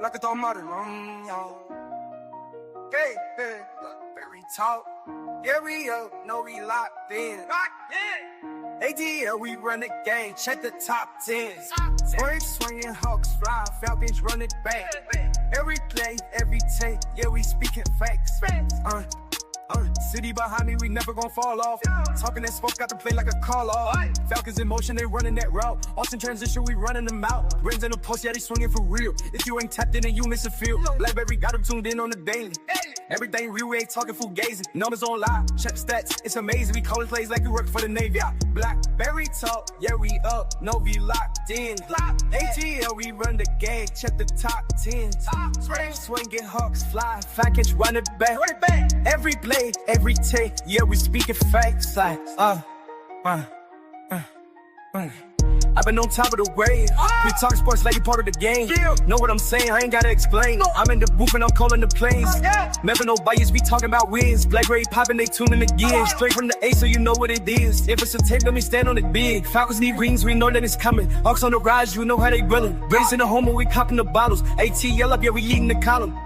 Like a modern room, y'all. Hey, hey, Blakberry talk. Yeah, we up, no, we locked in. ATL, we run the game, check the top 10. Braves swinging, Hawks fly, Falcons run it back. Every play, every take, yeah, we speaking facts. City behind me, we never gon' fall off. Talking that smoke, got to play like a call off. Falcons in motion, they running that route. Austin transition, we running them out. Brains in the post, yeah, they swinging for real. If you ain't tapped in, then you miss a field. Blakberry got them tuned in on the daily. Everything real, we ain't talking fugazi. Numbers on live, check stats, it's amazing. We callin' plays like we work for the Navy. Blakberry talk, yeah, we up, no, we locked in. ATL, we run the game, check the top 10. Swinging, Hawks fly, Falcons run it back. Every play, every take, yeah, we speaking facts. Like, I've been on top of the wave. We talk sports like you part of the game. Know what I'm saying? I ain't gotta explain. I'm in the booth and I'm calling the plays. Never no bias, we talking about wins. Blakberry popping, they tuning the gears. Straight from the A, so you know what it is. If it's a tape, let me stand on it big. Falcons need rings, we know that it's coming. Hawks on the rise, you know how they grilling. Braves in the home, we copping the bottles. ATL up, yeah, we eating the column.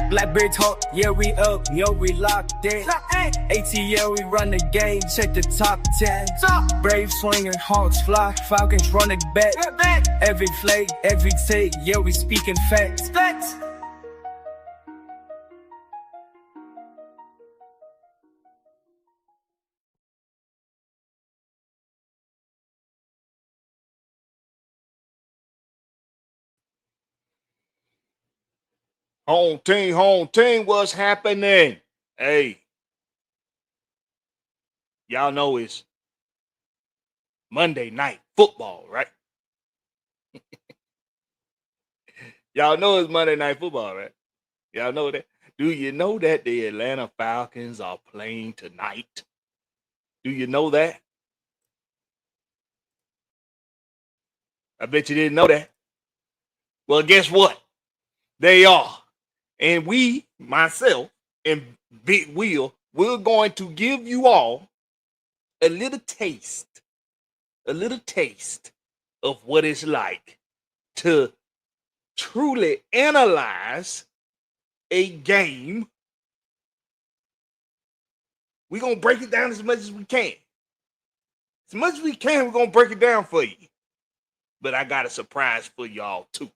Blakberry talk, yeah, we up, yo, we locked in. ATL, we run the game, check the top 10. Braves swinging, Hawks fly, Falcons run it back. Every play, every take, yeah, we speaking facts. Home team, what's happening? Hey, y'all know it's Monday night football, right? Y'all know it's Monday night football, right? Y'all know that? Do you know that the Atlanta Falcons are playing tonight? Do you know that? I bet you didn't know that. Well, guess what? They are. And we, myself, and Big Will, we're going to give you all a little taste of what it's like to truly analyze a game. We're going to break it down as much as we can. As much as we can, we're going to break it down for you. But I got a surprise for y'all, too.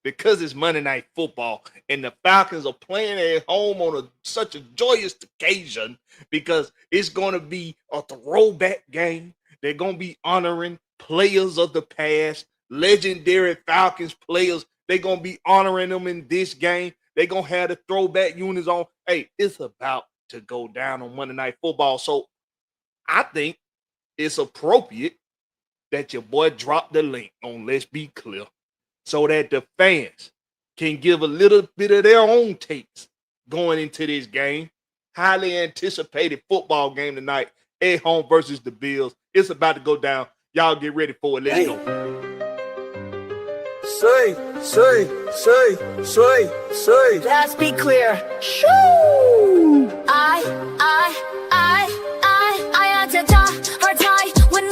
Because it's Monday Night Football and the Falcons are playing at home on such a joyous occasion because it's going to be a throwback game. They're going to be honoring players of the past, legendary Falcons players. They're going to be honoring them in this game. They're going to have the throwback units on. Hey, it's about to go down on Monday Night Football. So I think it's appropriate that your boy dropped the link on Let's Be Clear, so that the fans can give a little bit of their own takes going into this game. Highly anticipated football game tonight at home versus the Bills. It's about to go down. Y'all get ready for it. Let's go. Say. Let's be clear. Shoo! I had to die or die when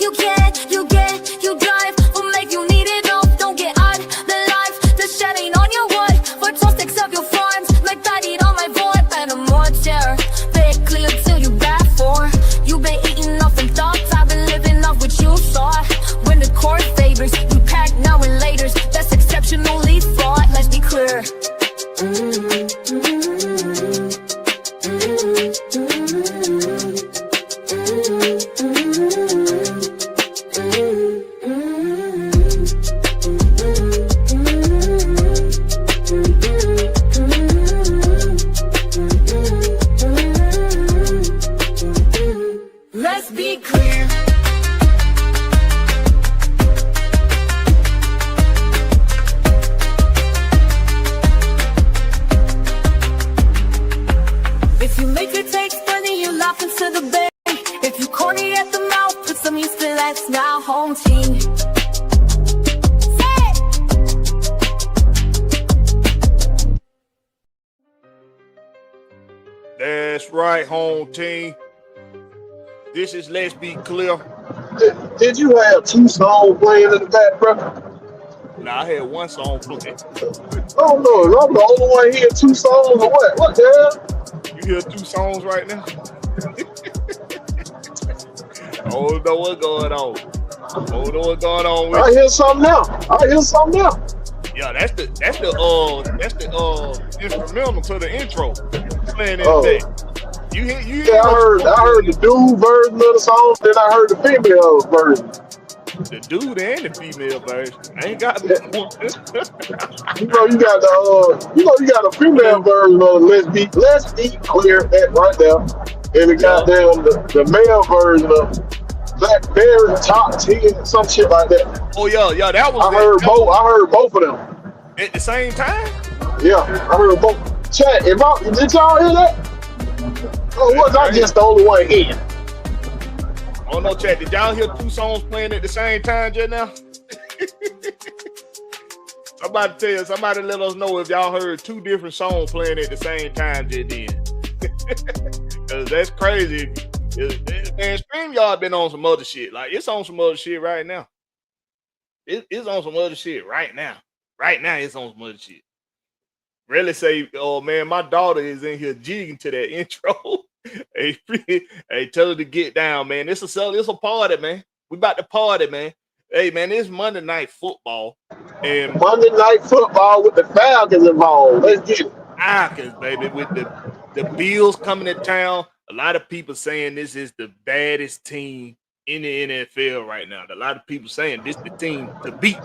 you drive will make you need it all. Don't get out the life, the shed ain't on your wood. For toast accept your forms, like that eat on my void. And a more chair, big clear till you bad for. You been eating off them thoughts, I've been living off what you saw. When the court favors, you pack now and laters. That's exceptionally flawed, let's be clear. Let's be clear. If you make it taste funny, you laugh into the bay. If you corny at the mouth, put some used to that's now home team. That's right, home team. This is Let's Be Clear. Did you have 2 songs playing in the back, bro? Now I had one song playing. Oh no, I'm the only one here. 2 songs or what? What the hell? You hear 2 songs right now? I don't know what's going on. I don't know what's going on with I hear something now. I hear something now. Yeah, that's the instrumental to the intro. Playing in Oh. that. You hear Yeah, I heard the dude version of the song, then I heard the female version. the dude and the female version. I ain't got You know you got the female version of Let's Be Clear that right there. And the goddamn the male version of Blakberry Top 10, some shit like that. Oh yeah, that was I heard both of them. at the same time. Yeah, I heard both. Chat, did y'all hear that? Or was I just the only one here? Oh no, chat. Did y'all hear 2 songs playing at the same time just now? Somebody let us know if y'all heard 2 different songs playing at the same time just then. Cause that's crazy. Man, StreamYard been on some other shit. Like it's on some other shit right now. It's on some other shit right now. Right now, it's on some other shit. Really say, oh man, my daughter is in here jigging to that intro. Hey, tell her to get down, man. It's a party, man. We about to party, man. Hey, man, it's Monday Night Football. And Monday Night Football with the Falcons involved. Let's get it. Falcons, baby, with the Bills coming to town. A lot of people saying this is the baddest team in the NFL right now. A lot of people saying this is the team to beat.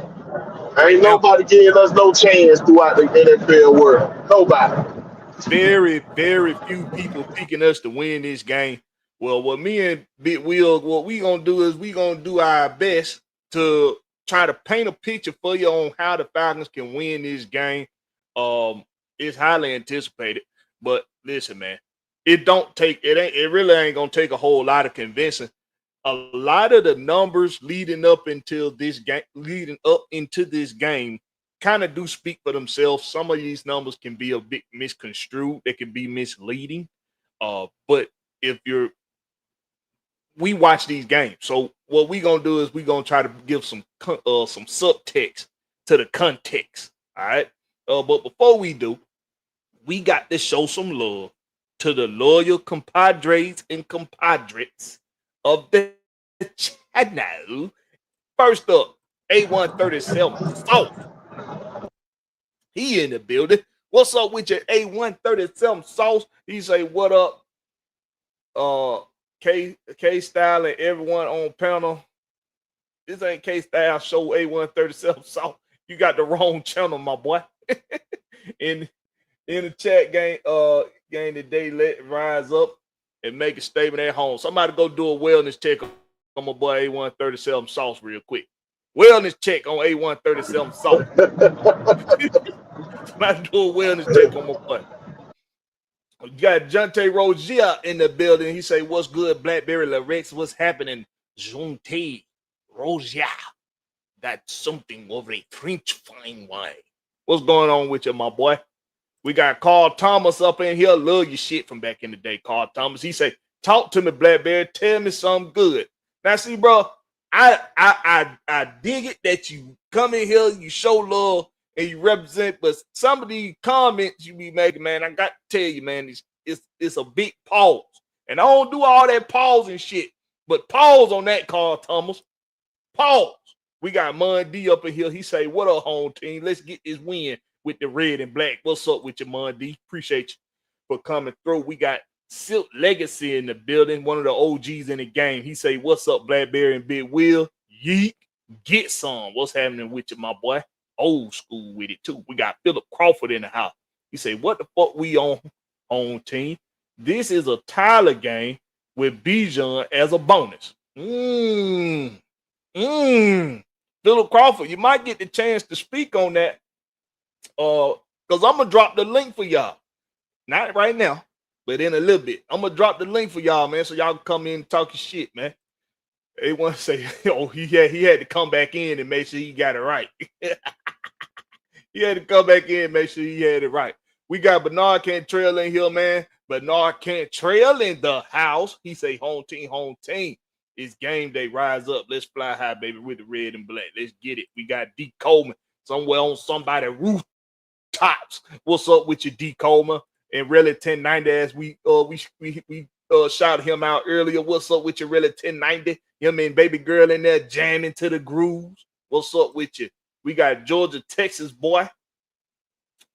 Ain't nobody giving us no chance throughout the NFL world. Nobody. Very, very few people picking us to win this game. Well, what me and Big Will, what we gonna do is we gonna do our best to try to paint a picture for you on how the Falcons can win this game. It's highly anticipated, but listen, man, it really ain't gonna take a whole lot of convincing. A lot of the numbers leading up into this game kind of do speak for themselves. Some of these numbers can be a bit misconstrued. They can be misleading. But we watch these games. So what we gonna do is we gonna try to give some subtext to the context. All right. But before we do, we got to show some love to the loyal compadres and compadres of the channel. First up, A137 South. He in the building. What's up with your A137 Sauce? He say, what up? K-Style and everyone on panel. This ain't K-Style show A137 Sauce. You got the wrong channel, my boy. in the chat game today, let it rise up and make a statement at home. Somebody go do a wellness check on my boy A137 Sauce real quick. Wellness check on A137 Sauce. Somebody do a wellness check on my boy. You got Jonte Rozier in the building. He say, what's good, Blakberry Larex? What's happening? Jonte Rozier. That's something of a French fine wine. What's going on with you, my boy? We got Carl Thomas up in here. Love your shit from back in the day, Carl Thomas. He say, talk to me, Blakberry. Tell me something good. Now, see, bro, I dig it that you come in here, you show love, and you represent, but some of these comments you be making, man, I got to tell you, man, it's a big pause. And I don't do all that pause and shit, but pause on that, Carl Thomas. Pause. We got Mon D up in here. He say, what up, home team? Let's get this win with the red and black. What's up with you, Mon D? Appreciate you for coming through. We got Silk Legacy in the building, one of the OGs in the game. He say, what's up, Blakberry and Big Will? Yeet, get some. What's happening with you, my boy? Old school with it, too. We got Philip Crawford in the house. He say, what the fuck we on team? This is a Tyler game with Bijan as a bonus. Philip Crawford, you might get the chance to speak on that. Because I'm going to drop the link for y'all. Not right now, but in a little bit. I'm going to drop the link for y'all, man, so y'all can come in and talk your shit, man. They want to say, oh, he had to come back in and make sure he got it right. He had to come back in and make sure he had it right. We got Bernard Cantrell in here, man. Bernard Cantrell in the house. He say home team, home team. It's game day. Rise up. Let's fly high, baby, with the red and black. Let's get it. We got D. Coleman somewhere on somebody rooftops. What's up with you, D. Coleman? And really 1090 as we shouted him out earlier. What's up with you, really 1090? Him and baby girl in there jamming to the grooves. What's up with you? We got Georgia, Texas boy.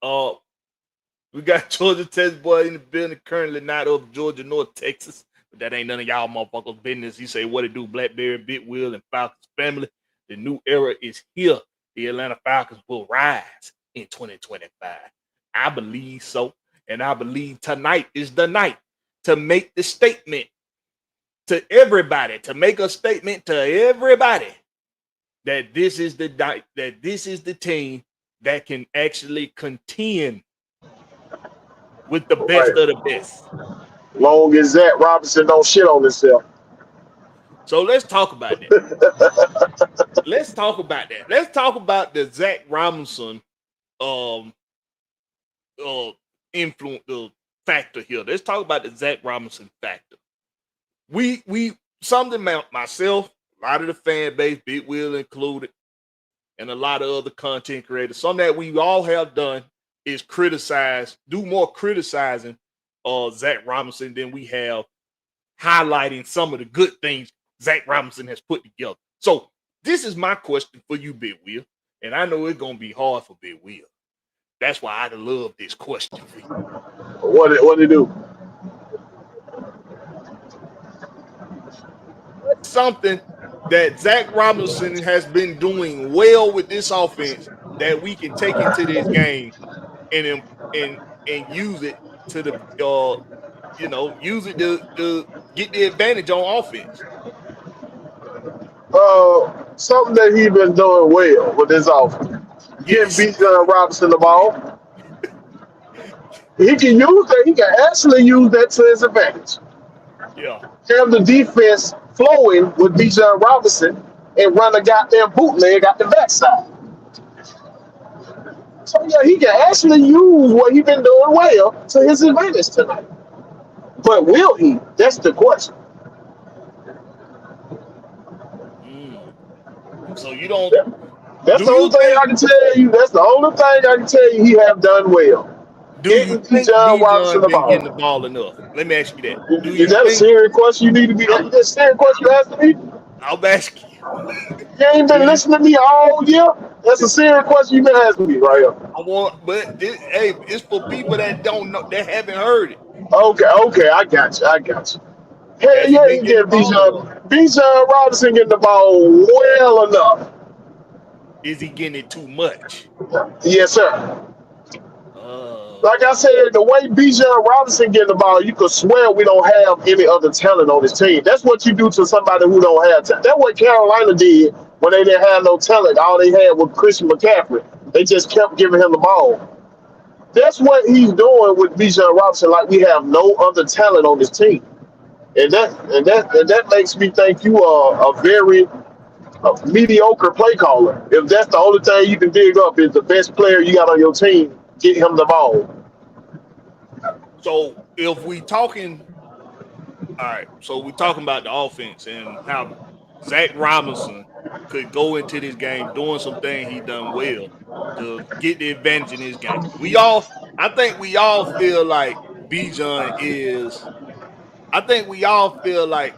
We got Georgia, Texas boy in the building, currently not of Georgia, North Texas. But that ain't none of y'all motherfuckers' business. He say, what it do, Blakberry, Big Wheel, and Falcons family. The new era is here. The Atlanta Falcons will rise in 2025. I believe so. And I believe tonight is the night to make the statement to everybody, to make a statement to everybody that this is the night, that this is the team that can actually contend with the best of the best. Long as Zach Robinson don't shit on himself. So let's talk about that. Let's talk about that. Let's talk about the Zach Robinson influence, the factor here. Let's talk about the Zach Robinson factor. We something about myself, a lot of the fan base, Big Will included, and a lot of other content creators. Something that we all have done is do more criticizing Zach Robinson than we have highlighting some of the good things Zach Robinson has put together. So this is my question for you, Big Will, and I know it's gonna be hard for Big Will. That's why I love this question for you. What it do? Something that Zach Robinson has been doing well with this offense that we can take into this game and use it to the use it to get the advantage on offense. Something that he been doing well with his offense. Yes. Getting Bijan Robinson the ball. He can use that. He can actually use that to his advantage. Yeah. Have the defense flowing with Bijan Robinson and run a goddamn bootleg out the backside. So yeah, he can actually use what he been doing well to his advantage tonight. But will he? That's the question. So you don't. That's the only thing I can tell you. That's the only thing I can tell you he have done well. Do you think Bijan been getting the ball enough? Let me ask you that. Is that a serious question you need to be? That's a serious question you asking me? I'll ask you. You ain't been listening to me all year. That's a serious question you've been asking me right here. It's for people that don't know, that haven't heard it. Okay, I got you. Hell yeah, he get Bijan Robinson getting the ball well enough. Is he getting it too much? Yes, sir. Like I said, the way Bijan Robinson getting the ball, you could swear we don't have any other talent on this team. That's what you do to somebody who don't have talent. That's what Carolina did when they didn't have no talent. All they had was Christian McCaffrey. They just kept giving him the ball. That's what he's doing with Bijan Robinson. Like we have no other talent on this team, and that makes me think you are a very mediocre play caller. If that's the only thing you can dig up is the best player you got on your team, get him the ball. So if we talking, all right. So we talking about the offense and how Zach Robinson could go into this game doing some things he done well to get the advantage in this game. I think we all feel like Bijan is. I think we all feel like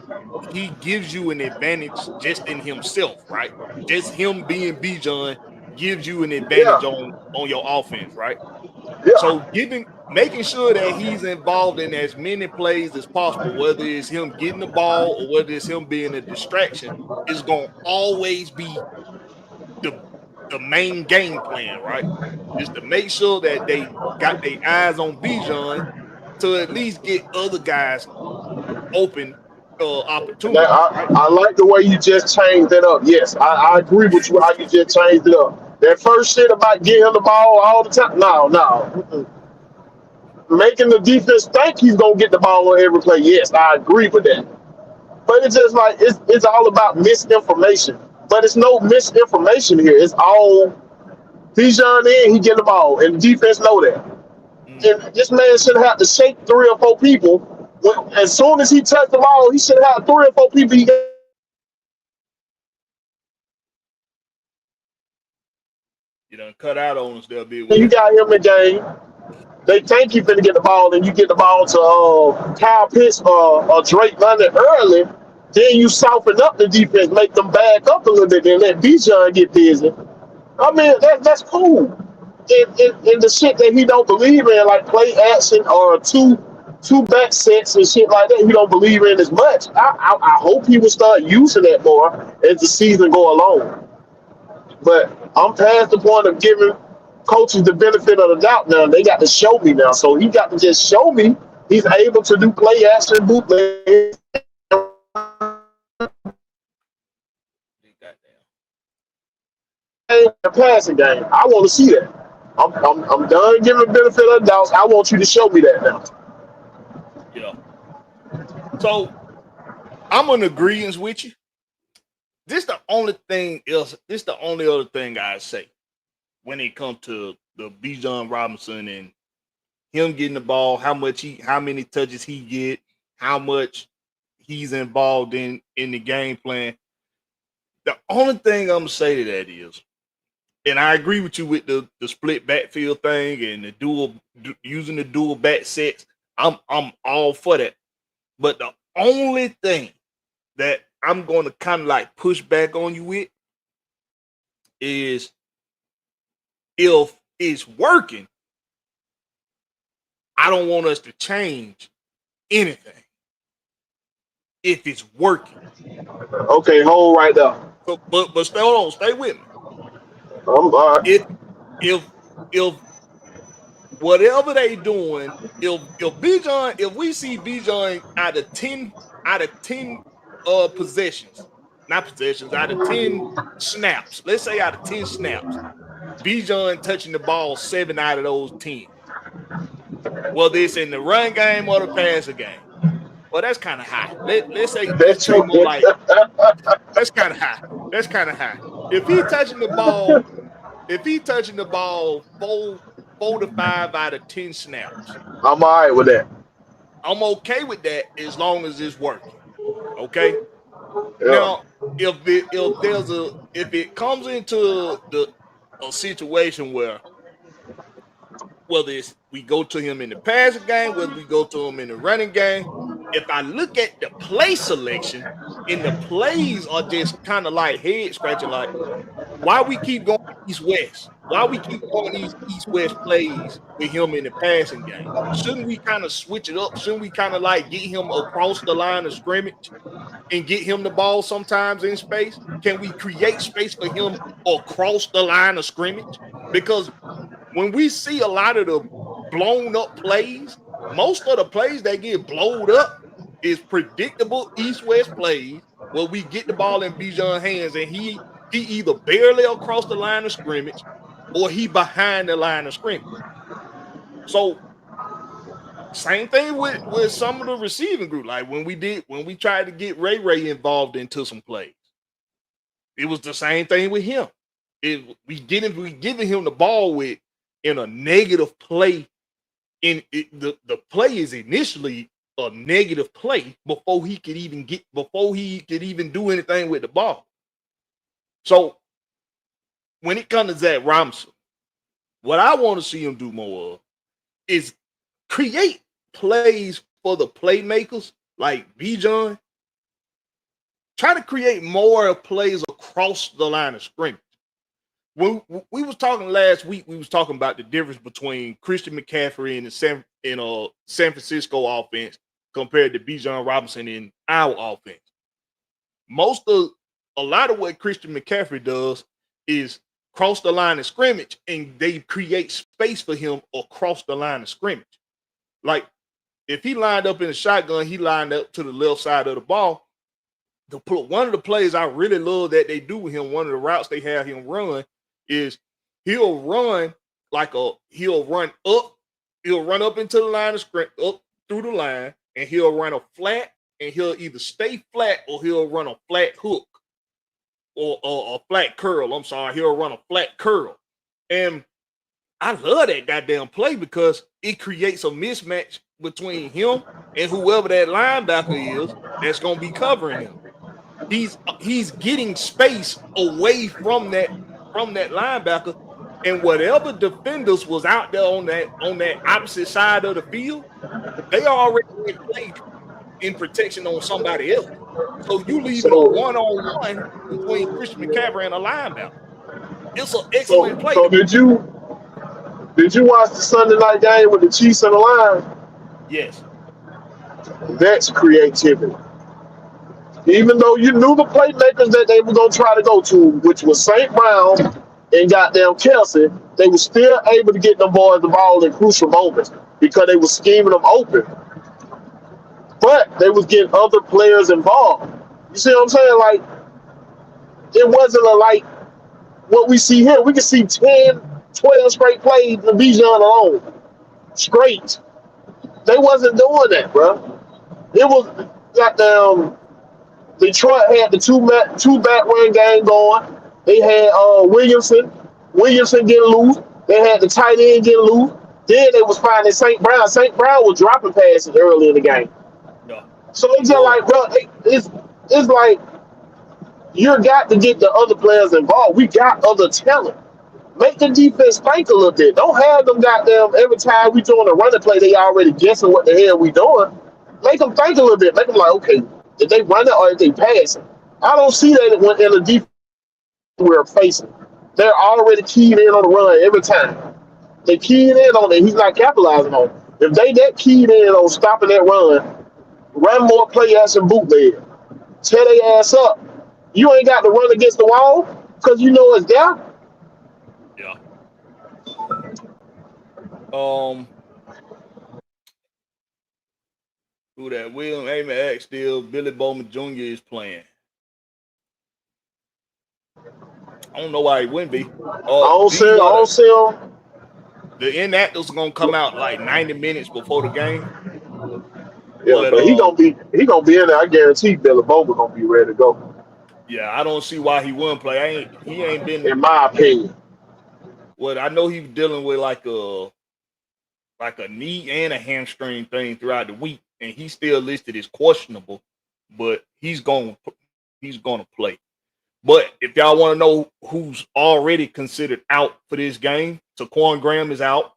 he gives you an advantage just in himself, right? Just him being Bijan gives you an advantage on your offense, right? Yeah. So making sure that he's involved in as many plays as possible, whether it's him getting the ball or whether it's him being a distraction, is going to always be the main game plan, right? Is to make sure that they got their eyes on Bijan to at least get other guys open opportunity. I like the way you just changed it up. Yes, I agree with you how you just changed it up. That first shit about getting him the ball all the time. No. Making the defense think he's gonna get the ball on every play. Yes, I agree with that. But it's just like it's all about misinformation. But it's no misinformation here. It's all Bijan in, he get the ball, and the defense know that. And this man should have to shake 3 or 4 people. As soon as he touched the ball, he should have 3 or 4 people. You done cut out on us there, Big You Will. got him in the game. They think you finna get the ball, and you get the ball to Kyle Pitts or Drake London early. Then you soften up the defense, make them back up a little bit, and let Bijan get busy. I mean, that's cool. In the shit that he don't believe in, like play action or two back sets and shit like that, he don't believe in as much. I hope he will start using that more as the season go along. But I'm past the point of giving coaches the benefit of the doubt now. They got to show me now. So he got to just show me he's able to do play action bootleg. The passing game. I want to see that. I'm done giving the benefit of the doubt. I want you to show me that now. Yeah. So I'm in agreement with you. This the only thing else. This the only other thing I say when it comes to the Bijan Robinson and him getting the ball, how many touches he get, how much he's involved in the game plan. The only thing I'm gonna say to that is, and I agree with you with the split backfield thing and the using the dual back sets. I'm all for that. But the only thing that I'm going to kind of like push back on you with is if it's working, I don't want us to change anything. If it's working. Okay, hold right there. So, but stay on, stay with me. If whatever they doing, if we see Bijan out of 10 possessions, not possessions, out of 10 snaps, let's say out of 10 snaps, Bijan touching the ball 7 out of those 10. Whether it's in the run game or the passing game. Well, that's kind of high. Let's say more like that's kind of high. That's kind of high. If he touching the ball 4 to 5 out of 10 snaps, I'm all right with that. I'm okay with that as long as it's working. Okay. Yeah. Now, if it comes into a situation where whether it's we go to him in the passing game, whether we go to him in the running game, if I look at the play selection and the plays are just kind of like head scratching, like why we keep going east-west? Why we keep going these east-west plays with him in the passing game? Shouldn't we kind of switch it up? Shouldn't we kind of like get him across the line of scrimmage and get him the ball sometimes in space? Can we create space for him across the line of scrimmage? Because when we see a lot of the blown up plays, most of the plays that get blown up is predictable east-west plays where we get the ball in Bijan's hands and he either barely across the line of scrimmage or he behind the line of scrimmage. So same thing with some of the receiving group. Like when we tried to get Ray involved into some plays, it was the same thing with him. We giving him the ball with in a negative play. The play is initially a negative play before he could even do anything with the ball. So when it comes to Zach Robinson, what I want to see him do more of is create plays for the playmakers like Bijan. Try to create more plays across the line of scrimmage. When we was talking last week, we was talking about the difference between Christian McCaffrey and the San Francisco offense compared to Bijan Robinson in our offense. A lot of what Christian McCaffrey does is cross the line of scrimmage, and they create space for him across the line of scrimmage. Like if he lined up in a shotgun, he lined up to the left side of the ball. One of the plays I really love that they do with him, one of the routes they have him run is he'll run up into the line of scrimmage, up through the line, and he'll run a flat, and he'll either stay flat or he'll run a flat hook or a flat curl. I'm sorry, he'll run a flat curl. And I love that goddamn play because it creates a mismatch between him and whoever that linebacker is that's gonna be covering him. He's getting space away from that linebacker, and whatever defenders was out there on that opposite side of the field, they are already in play in protection on somebody else. So you leaving a So, one-on-one between Christian McCaffrey and a linebacker. It's an excellent so, play. so did you watch the Sunday night game with the Chiefs and the Lions? Yes. That's creativity. Even though you knew the playmakers that they were gonna try to go to, which was St. Brown and goddamn Kelsey, they were still able to get them boys the ball in crucial moments because they were scheming them open. But they was getting other players involved. You see what I'm saying? Like it wasn't like what we see here. We can see 10, 12 straight plays in Bijan alone. Straight. They wasn't doing that, bro. It was goddamn Detroit had the two back run game going. They had Williamson getting loose. They had the tight end getting loose. Then they was finding St. Brown. St. Brown was dropping passes early in the game. Yeah. So it's just like, bro, it's like you got to get the other players involved. We got other talent. Make the defense think a little bit. Don't have them goddamn every time we doing a running play, they already guessing what the hell we doing. Make them think a little bit. Make them like, okay, if they run it or if they pass it. I don't see that when in the defense we're facing. They're already keyed in on the run every time. They keyed in on it. He's not capitalizing on it. If they that keyed in on stopping that run more play action bootleg. Tear their ass up. You ain't got to run against the wall because you know it's there. Yeah. Who that? William Amos still. Billy Bowman Jr. is playing. I don't know why he wouldn't be. I don't see him. The inactives are gonna come out like 90 minutes before the game. Yeah, but he gonna be in there. I guarantee Billy Bowman gonna be ready to go. Yeah, I don't see why he wouldn't play. He ain't been, in my opinion. Well, I know he was dealing with like a knee and a hamstring thing throughout the week, and he's still listed as questionable, but he's gonna play. But if y'all want to know who's already considered out for this game, Taquan Graham is out.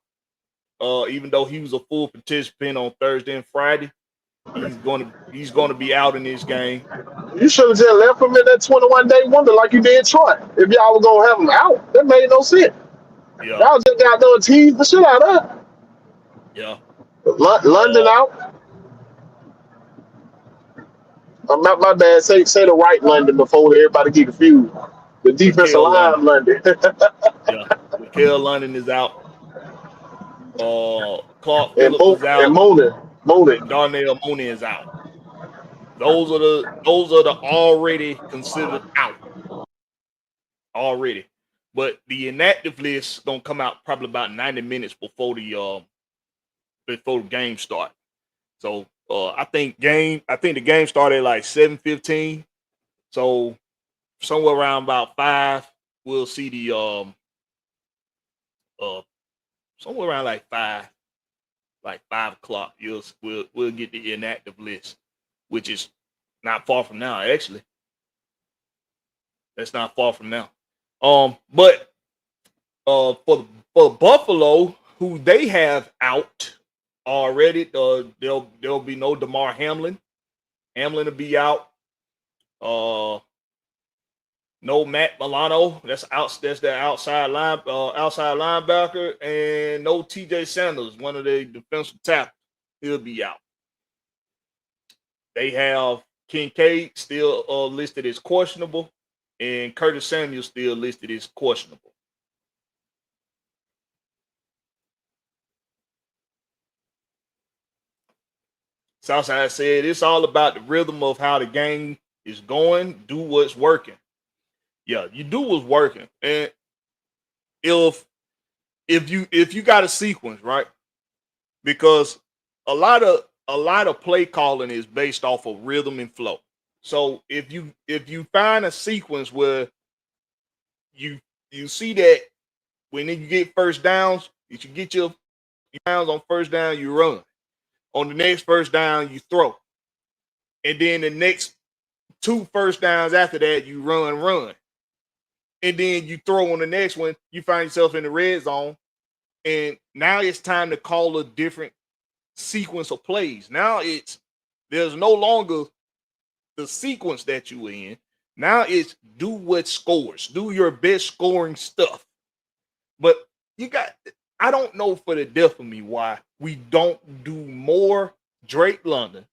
Even though he was a full participant on Thursday and Friday, he's gonna be out in this game. You should have just left him in that 21-day wonder like you did Troy. If y'all were gonna have him out, that made no sense. Yeah. Y'all just got done tease the shit out of it. Yeah. London out. My bad. Say the right London before everybody get confused. The defensive line London. Yeah. Mikael London is out. Clark Phillips is out. And Mooney. Darnell Mooney is out. Those are the already considered out. Already. But the inactive list is gonna come out probably about 90 minutes before the game start. So I think the game started at like 7:15. So somewhere around about 5, we'll see the somewhere around like 5 o'clock. We'll get the inactive list, which is not far from now, actually. That's not far from now. But for Buffalo, who they have out already, there'll be no DeMar Hamlin. Hamlin will be out. No Matt Milano. That's the outside linebacker, and no TJ Sanders, one of the defensive tackles. He'll be out. They have Kincaid still listed as questionable, and Curtis Samuel still listed as questionable. Southside said it's all about the rhythm of how the game is going. Do what's working. Yeah, you do what's working. And if you got a sequence, right? Because a lot of play calling is based off of rhythm and flow. So if you find a sequence where you see that when you get first downs, if you get your downs on first down, you run. On the next first down, you throw. And then the next 2 first downs after that, you run. And then you throw on the next one, you find yourself in the red zone. And now it's time to call a different sequence of plays. Now there's no longer the sequence that you in. Now it's do what scores. Do your best scoring stuff. But I don't know for the death of me why we don't do more Drake London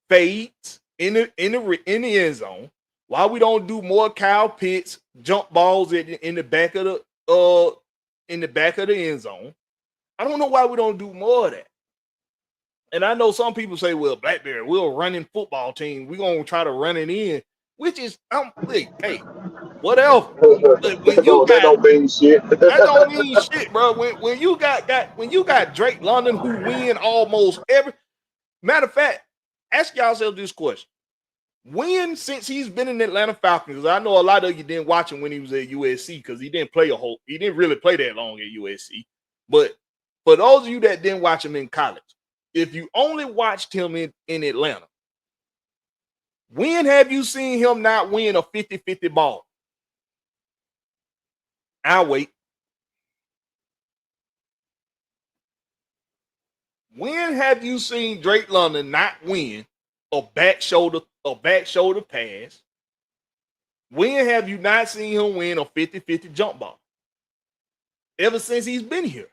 fades in the end zone. Why we don't do more Kyle Pitts jump balls in the back of the end zone. I don't know why we don't do more of that. And I know some people say, well, Blakberry, we're a running football team. We're going to try to run it in, which is, hey, whatever. But when that don't mean shit. That don't mean shit, bro. When you got Drake London who win almost every, matter of fact, ask yourself this question. When, since he's been in the Atlanta Falcons, because I know a lot of you didn't watch him when he was at USC because he didn't really play that long at USC. But for those of you that didn't watch him in college, if you only watched him in Atlanta, when have you seen him not win a 50-50 ball? I'll wait. When have you seen Drake London not win a back shoulder pass? When have you not seen him win a 50-50 jump ball? Ever since he's been here.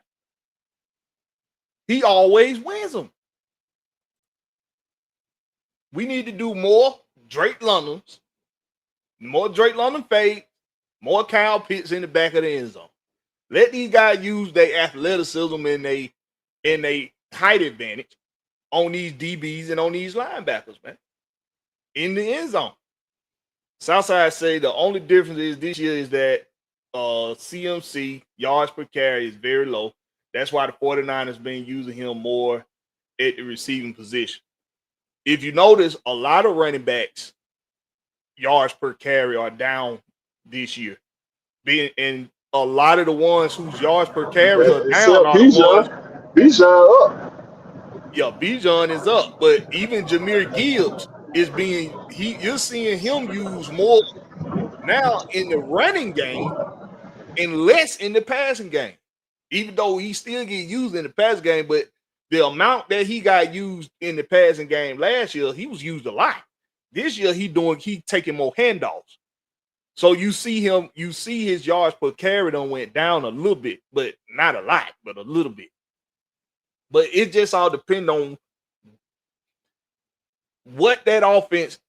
He always wins them. We need to do more Drake Londons, more Drake London fade, more Kyle Pitts in the back of the end zone. Let these guys use their athleticism and they height advantage on these DBs and on these linebackers, man. In the end zone. Southside say the only difference is this year is that CMC yards per carry is very low. That's why the 49ers been using him more at the receiving position. If you notice, a lot of running backs yards per carry are down this year. And a lot of the ones whose yards per carry are down are the ones. Bijan up. Yeah, Bijan is up, but even Jahmyr Gibbs is you're seeing him use more now in the running game and less in the passing game. Even though he still get used in the passing game, but the amount that he got used in the passing game last year, he was used a lot. This year he taking more handoffs. So you see his yards per carry done went down a little bit, but not a lot, but a little bit. But it just all depends on what that offense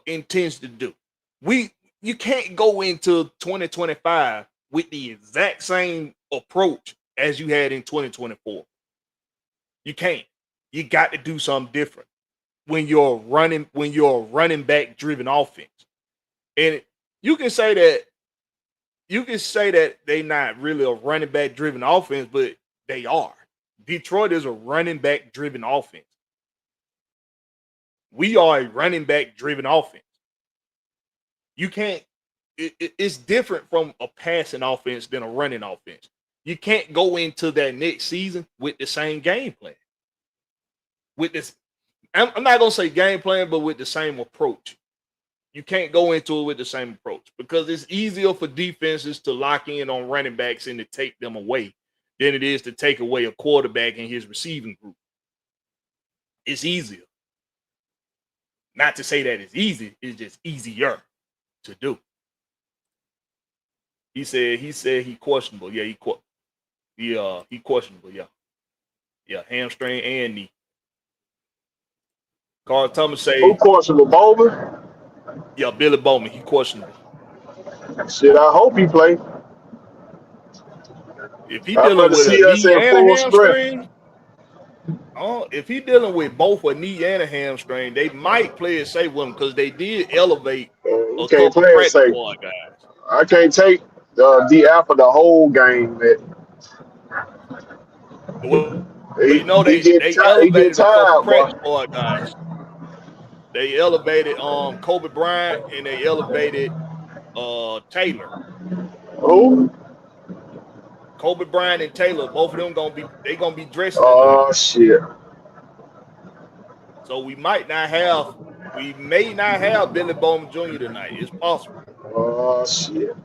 intends to do. You can't go into 2025 with the exact same approach as you had in 2024. You can't. You got to do something different when you're a running back driven offense. And you can say that they're not really a running back driven offense, but they are. Detroit is a running back driven offense. We are a running back driven offense. You can't, it's different from a passing offense than a running offense. You can't go into that next season with the same game plan. With this, I'm not going to say game plan, but with the same approach. You can't go into it with the same approach because it's easier for defenses to lock in on running backs and to take them away than it is to take away a quarterback and his receiving group. It's easier. Not to say that it's easy, it's just easier to do. He said he questionable. Yeah, he questionable. Yeah, hamstring and knee. Carl Thomas say who questionable? Bowman? Yeah, Billy Bowman. He questionable. Shit, I hope he play. If he dealing with a knee and a hamstring, if he dealing with both a knee and a hamstring, they might play it safe with him because they did elevate a couple practice squad guys. I can't take D Alpha the whole game. They elevated a couple practice squad guys. They elevated Kobe Bryant and they elevated Taylor. Who? Kobe Bryant and Taylor, both of them gonna be dressing tonight. Oh shit. So we may not have Billy Bowman Jr. tonight. It's possible. Oh shit.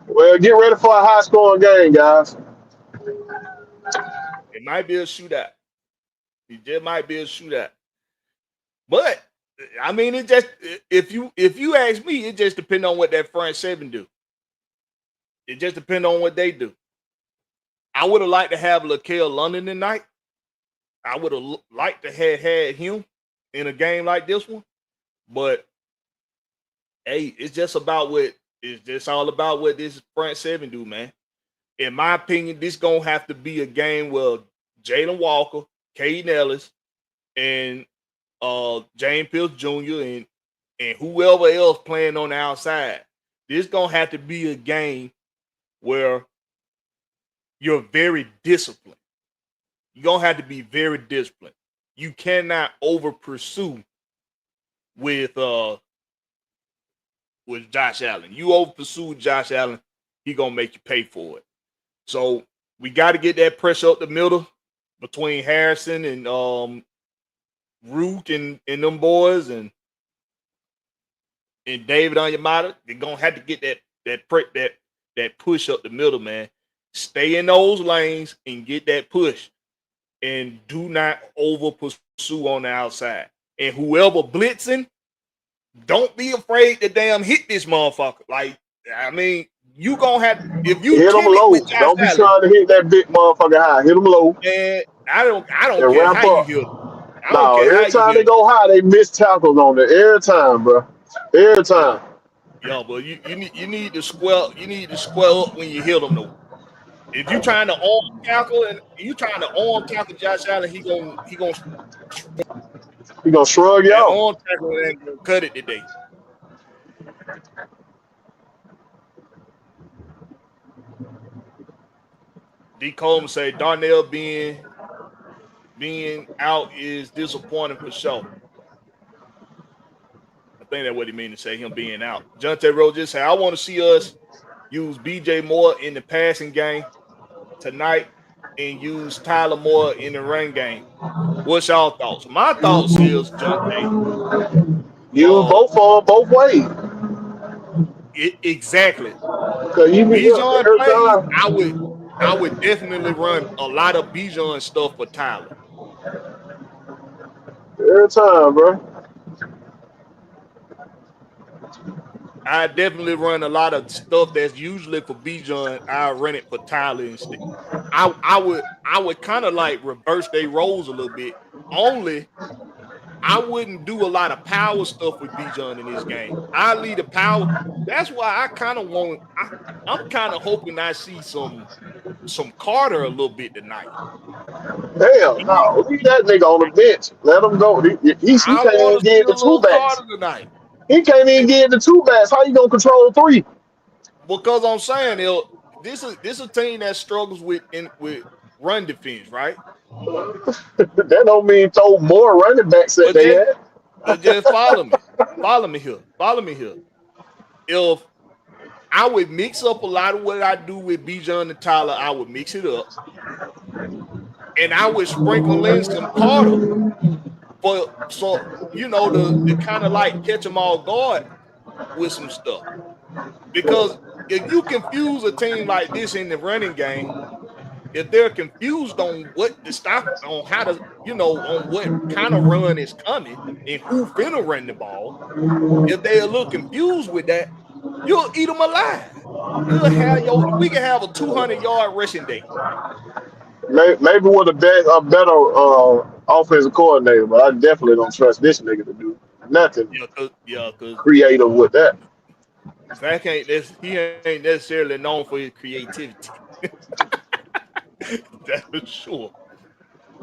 Well, get ready for a high scoring game, guys. It might be a shootout. It just might be a shootout. But I mean, it just if you ask me, it just depends on what that front seven do. It just depends on what they do. I would have liked to have LaKale London tonight. I would have liked to have had him in a game like this one. But hey, it's just all about what this front seven do, man. In my opinion, this gonna have to be a game where Jalen Walker, Caden Ellis, and James Pierce Jr. and whoever else playing on the outside. This gonna have to be a game where you're very disciplined. You're gonna have to be very disciplined. You cannot over pursue with Josh Allen. You over pursue Josh Allen, he gonna make you pay for it. So we got to get that pressure up the middle between Harrison and Root and them boys and David Onyemata. They're gonna have to get that push up the middle, man. Stay in those lanes and get that push, and do not over pursue on the outside. And whoever blitzing, don't be afraid to damn hit this motherfucker. Like, I mean, you gonna have if you Hit them low. Don't be trying to hit that big motherfucker high. Hit them low. And I don't And care ramp how up. you hit. No, every time they go high, they miss tackles on it. Every time, bro. Every time. Yeah, but you need to square up when you hit them though. If you trying to arm tackle Josh Allen, he gonna shrug you out. arm tackle ain't gonna cut it today. D. Coleman say Darnell being out is disappointing for sure. I think that's what he mean to say, him being out. Jonte Rose just say, I want to see us use BJ Moore in the passing game tonight and use Tyler Moore in the run game. What's y'all thoughts? My thoughts is, Jonte, use both of them both ways. Exactly. Bijan plays, I would definitely run a lot of Bijan stuff for Tyler. Every time, bro. I definitely run a lot of stuff that's usually for Bijan. I run it for Tyler instead. I would kind of like reverse their roles a little bit. Only I wouldn't do a lot of power stuff with Bijan in this game. I lead the power. That's why I kind of want. I'm kind of hoping I see some Carter a little bit tonight. Hell no, leave that nigga on the bench. Let him go. He can't even get the two backs. Tonight. He can't even get the two backs. How you gonna control three? Because I'm saying, this is a team that struggles with run defense, right? That don't mean throw more running backs at they had. But just follow me here. If I would mix up a lot of what I do with Bijan and Tyler, I would mix it up, and I would sprinkle in some Carter so to kind of like catch them all guard with some stuff. Because if you confuse a team like this in the running game, if they're confused on what to stop, on how to, on what kind of run is coming and who finna run the ball, if they're a little confused with that, you'll eat them alive. We can have a 200-yard rushing day. Maybe with a better offensive coordinator, but I definitely don't trust this nigga to do nothing. Cause creative with that. He ain't necessarily known for his creativity. That's for sure.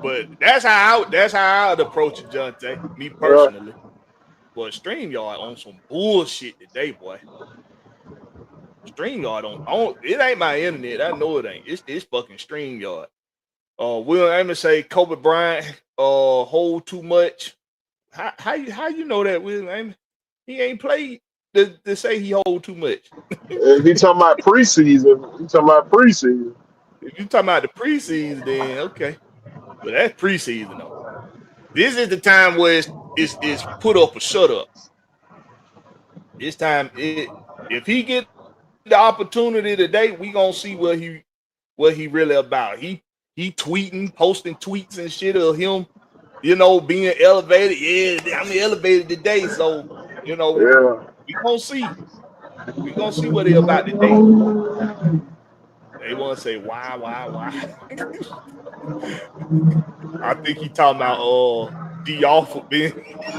But that's how I would approach it, Jonte. Me personally. But StreamYard on some bullshit today, boy. StreamYard on it ain't my internet. I know it ain't. It's fucking StreamYard. Will Amos say Kobe Bryant hold too much. How you know that, Will Amos? He ain't played. to say he hold too much. If you talking about preseason, you talking about preseason. If you talking about the preseason, then okay. But that's preseason though. This is the time where it's put up or shut up. This time, if he get the opportunity today, we gonna see what he really about. He tweeting, posting tweets and shit of him, being elevated. Yeah, I'm elevated today. So, Yeah. we gonna see. We gonna see what they about today. They want to say why. I think he talking about D Awful being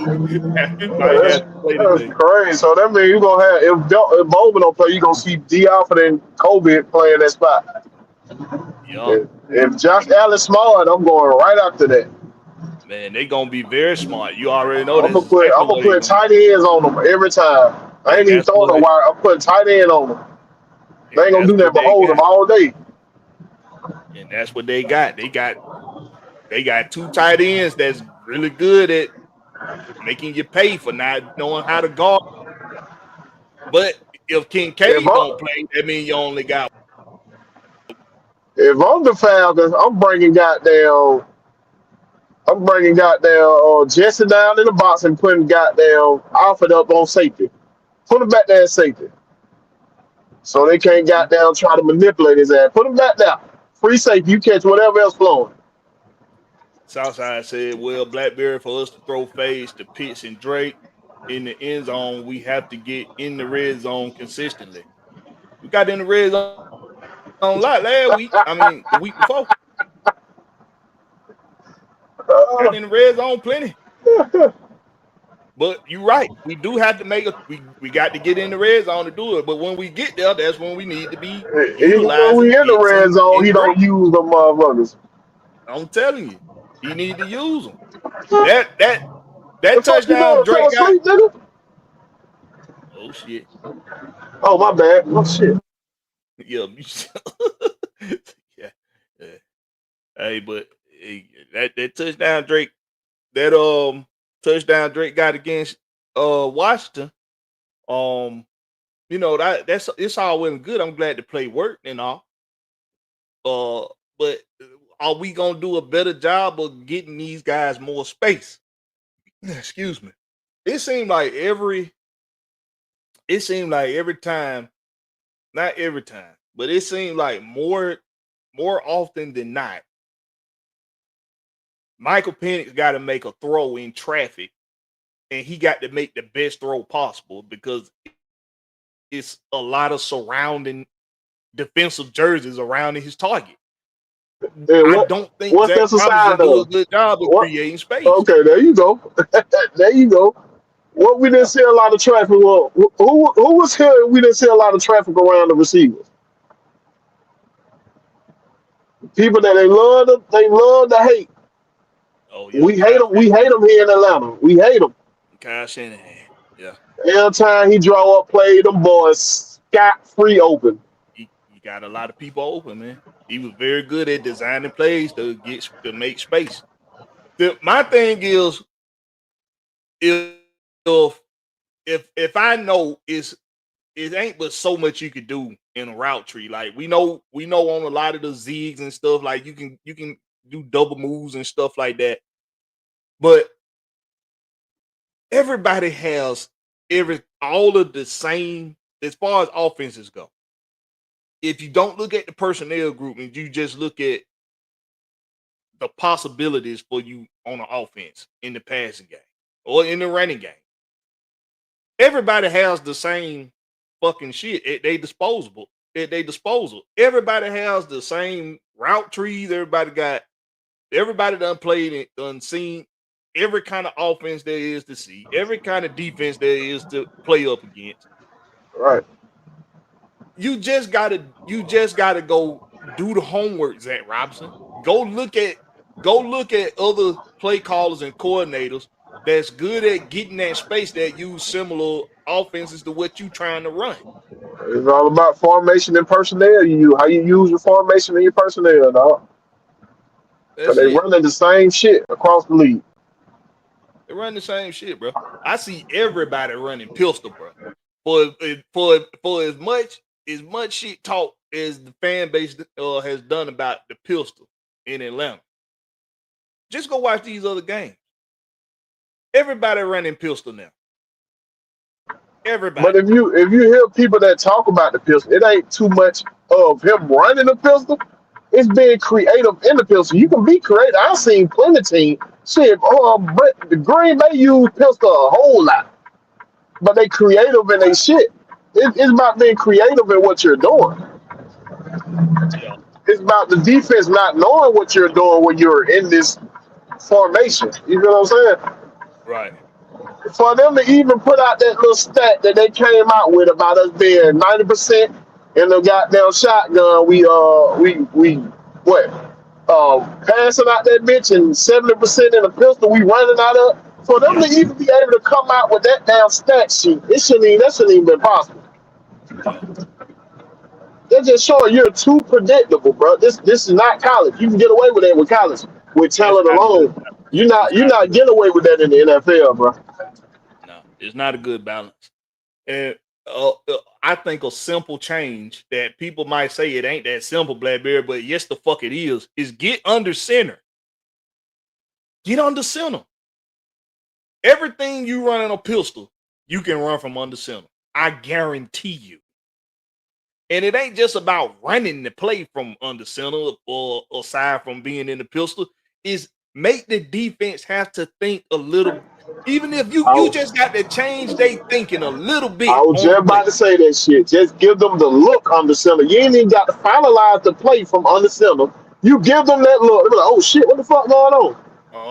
might have to play That's today. crazy. So that means you gonna have if Bowman don't play, you gonna see D Alford and Kobe playing that spot. Yeah, If Josh Allen smart, I'm going right after that. man, they gonna be very smart. You already know I'm that's gonna put exactly I'm gonna what they put gonna tight ends on them every time. I and ain't even throwing no wire. I'm putting tight end on them. They ain't gonna that's do that what but they hold them got. all day. And that's what they got. They got two tight ends that's really good at making you pay for not knowing how to guard. But if If Kincaid don't I'm play, that means you only got if I'm the Falcons, I'm bringing goddamn Jesse down in the box and putting goddamn Alfred up on safety. Put him back there at safety. So they can't goddamn try to manipulate his ass. Put him back there. Free safety. You catch whatever else flowing. Southside said, well, Blakberry, for us to throw fades to Pitts and Drake in the end zone, we have to get in the red zone consistently. We got in the red zone a lot last week. I mean, the week before. Got in the red zone plenty. But you're right. We do have to we got to get in the red zone to do it. But when we get there, that's when we need to be Even when utilizing we in the Pitts red zone, and he Drake. don't use them motherfuckers. I'm telling you, he need to use them. That The fuck you touchdown doing? Fell Drake got. asleep, nigga? Oh shit. Oh my bad. Oh shit. Yeah. yeah. Yeah. Hey, but that touchdown Drake, that touchdown Drake got against Washington. That's it's all well and good. I'm glad to play work and all. But are we gonna do a better job of getting these guys more space? Excuse me. It seemed like every time, not every time, but it seemed like more often than not, Michael Penix got to make a throw in traffic, and he got to make the best throw possible because it's a lot of surrounding defensive jerseys around his target. And I don't think what's Zach that a sign Robinson do a of? good job of What? creating space. Okay, there you go. There you go. What we didn't Yeah. see a lot of traffic. Well, who was here? We didn't see a lot of traffic around the receivers. People that they love to hate. Oh yeah, We hate them. We hate them here in Atlanta. We hate them. Kyle Shanahan. Yeah. Every time he draw up play, them boys scot free open. He got a lot of people open, man. He was very good at designing plays to make space. My thing is if if I know it ain't but so much you could do in a route tree. Like we know on a lot of the zigs and stuff, like you can do double moves and stuff like that. But everybody has all of the same as far as offenses go. If you don't look at the personnel group and you just look at the possibilities for you on the offense in the passing game or in the running game, everybody has the same fucking shit at their disposal. Everybody has the same route trees. Everybody done played it, done seen every kind of offense there is to see, every kind of defense there is to play up against. Right. You just gotta go do the homework, Zach Robinson. Go look at other play callers and coordinators that's good at getting that space that use similar offenses to what you trying to run. It's all about formation and personnel. How you use your formation and your personnel, dog. Cause That's they it. running the same shit across the league. They run the same shit, bro. I see everybody running pistol, bro. for as much shit talk as the fan base has done about the pistol in Atlanta. Just go watch these other games. Everybody running pistol now. Everybody. But if you hear people that talk about the pistol, it ain't too much of him running the pistol. It's being creative in the pistol. You can be creative. I've seen plenty of teams. Shit, but the Green Bay use pistol a whole lot, but they creative in they shit. It's about being creative in what you're doing. Yeah. It's about the defense not knowing what you're doing when you're in this formation. You know what I'm saying? Right. For them to even put out that little stat that they came out with about us being 90% in the goddamn shotgun, we passing out that bitch and 70% in the pistol we running out of. For them to even be able to come out with that damn stat sheet, that shouldn't even been possible. They're just showing you're too predictable, bro. This is not college. You can get away with that with college with talent alone. You're not getting away with that in the NFL, bro. No, it's not a good balance. And I think a simple change that people might say it ain't that simple, Blakberry, but yes, the fuck it is get under center. Get under center. Everything you run in a pistol, you can run from under center. I guarantee you. And it ain't just about running the play from under center or aside from being in the pistol. Is make the defense have to think a little. Even if you just got to change their thinking a little bit. I was just about to say that shit. Just give them the look under center. You ain't even got to finalize the play from under center. You give them that look. They're like, oh shit, what the fuck going on?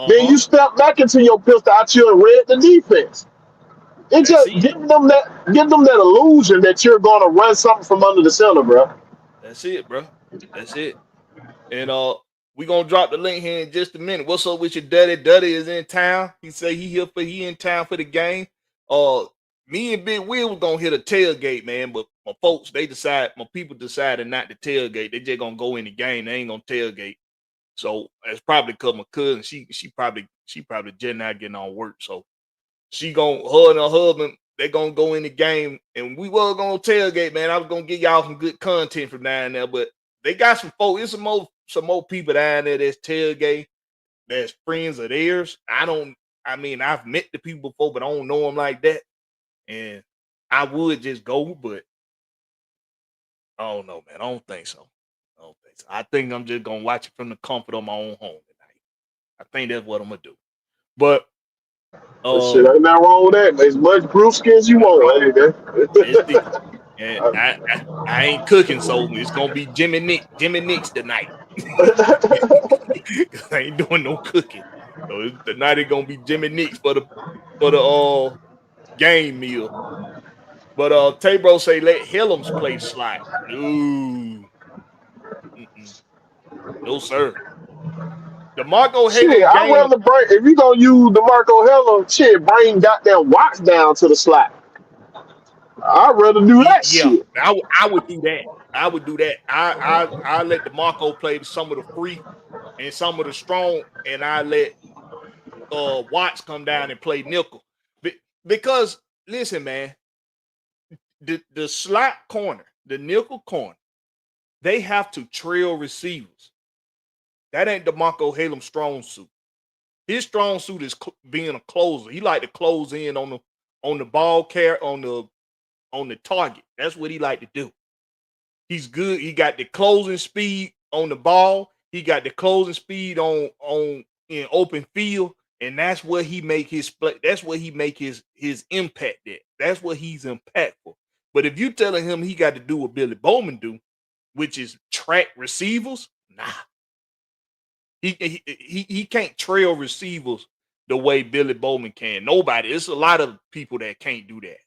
Then you step back into your pistol out you and read the defense. It just give them that illusion that you're gonna run something from under the center, bro. That's it, bro. That's it. And we gonna drop the link here in just a minute. What's up with your daddy? Daddy is in town. He say he in town for the game. Me and Big Will was gonna hit a tailgate, man, but my people decided not to tailgate. They just gonna go in the game. They ain't gonna tailgate. So that's probably because my cousin, she probably just not getting on work. So her and her husband, they gonna go in the game, and we were gonna tailgate, man. I was gonna get y'all some good content from down there, but they got some folks. It's some more people down there that's tailgate, that's friends of theirs. I've met the people before, but I don't know them like that. And I would just go, but I don't know, man. I don't think so. I think I'm just gonna watch it from the comfort of my own home tonight. I think that's what I'm gonna do. But shit, ain't nothing wrong with that. As much brewski as you want, and I ain't cooking, so it's gonna be Jimmy Nicks tonight. I ain't doing no cooking. So tonight it's gonna be Jimmy Nicks for the game meal. But Tay-Bro say let Helms play slide. No. No, sir. DeMarco shit, I'd rather bring, if you gonna use DeMarco Hello, shit, bring goddamn Watts down to the slot. I'd rather do that shit. I would do that. I would do that. I let DeMarco play some of the free and some of the strong, and I let Watts come down and play nickel. Because listen, man, the slot corner, the nickel corner, they have to trail receivers. That ain't DeMarco Halem's strong suit. His strong suit is being a closer. He like to close in on the ball on the target. That's what he like to do. He's good. He got the closing speed on the ball. He got the closing speed on in open field, and that's where he make his play. That's where he make his impact at. That's where he's impactful. But if you telling him he got to do what Billy Bowman do, which is track receivers, nah. He can't trail receivers the way Billy Bowman can. Nobody. It's a lot of people that can't do that.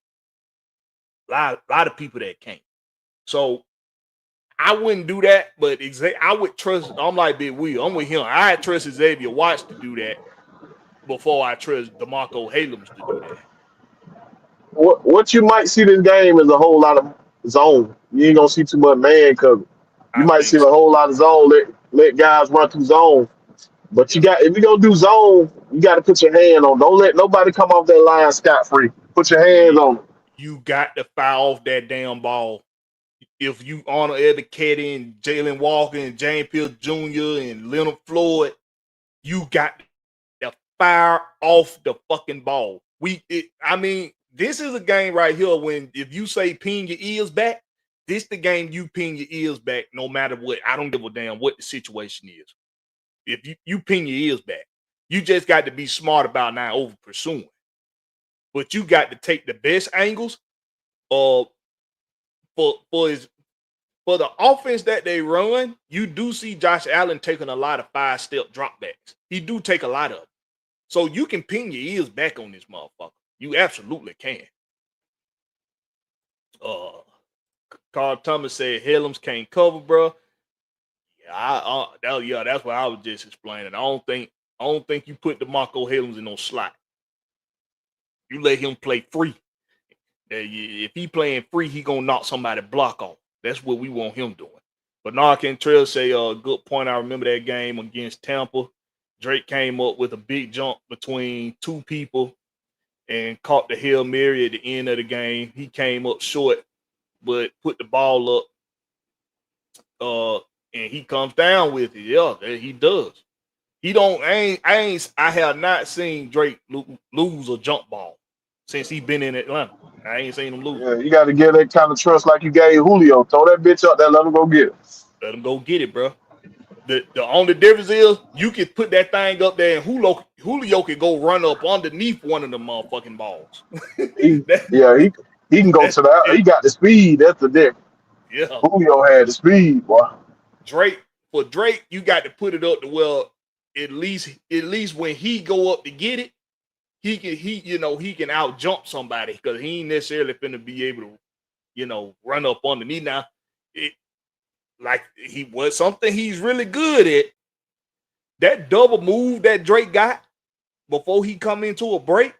A lot of people that can't. So I wouldn't do that, but I would trust. I'm like Big Will. I'm with him. I trust Xavier Watts to do that before I trust DeMarco Halems to do that. What you might see this game is a whole lot of zone. You ain't gonna see too much man cover. You might see a whole lot of zone. Let guys run through zone. But if you're gonna do zone, you gotta put your hand on. Don't let nobody come off that line scot free. Put your hands on them. You got to foul off that damn ball. If you honor Eddie Ketty and Jalen Walker and James Pierce Jr. and Leonard Floyd, you got to fire off the fucking ball. This is a game right here when if you say pin your ears back, this the game you pin your ears back no matter what. I don't give a damn what the situation is. If you pin your ears back, you just got to be smart about not over pursuing. But you got to take the best angles for the offense that they run. You do see Josh Allen taking a lot of 5-step dropbacks. He do take a lot of them. So you can pin your ears back on this motherfucker. You absolutely can. Carl Thomas said Helms can't cover, bro. Yeah, that's what I was just explaining. I don't think you put DeMarco Helms in no slot. You let him play free. If he playing free, he gonna knock somebody block off. That's what we want him doing. But Bernard Cantrell say good point. I remember that game against Tampa. Drake came up with a big jump between two people and caught the Hail Mary at the end of the game. He came up short, but put the ball up. And he comes down with it. Yeah, he does. I have not seen Drake lose a jump ball since he been in Atlanta. I ain't seen him lose. Yeah, you got to get that kind of trust like you gave Julio. Throw that bitch up there, let him go get it. Let him go get it, bro. The only difference is you can put that thing up there and Julio can go run up underneath one of the motherfucking balls. He can go to that. He got the speed. That's the difference. Yeah. Julio had the speed, boy. Drake, you got to put it up to where at least when he go up to get it, he can out jump somebody because he ain't necessarily finna be able to, run up underneath. Now, he was something he's really good at. That double move that Drake got before he come into a break,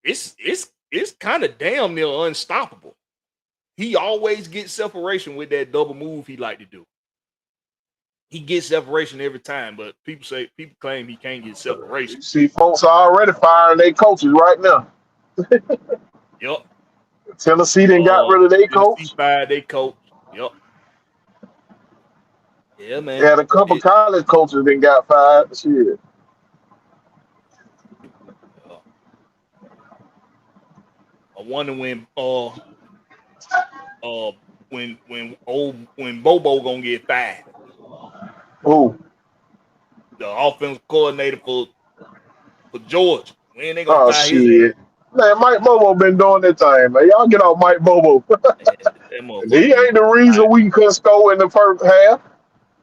it's kind of damn near unstoppable. He always gets separation with that double move he like to do. He gets separation every time, but people claim he can't get separation. You see, folks are already firing their coaches right now. Yep. Tennessee done got rid of their coach. Fired their coach. Yep. Yeah, man. They had a couple college coaches that got fired. Shit. I wonder when Bobo gonna get fired. Who? The offensive coordinator for Georgia. When they gonna fire shit. his ass? Man, Mike Bobo been doing that thing, man. Y'all get off Mike Bobo. He ain't the reason we couldn't score in the first half.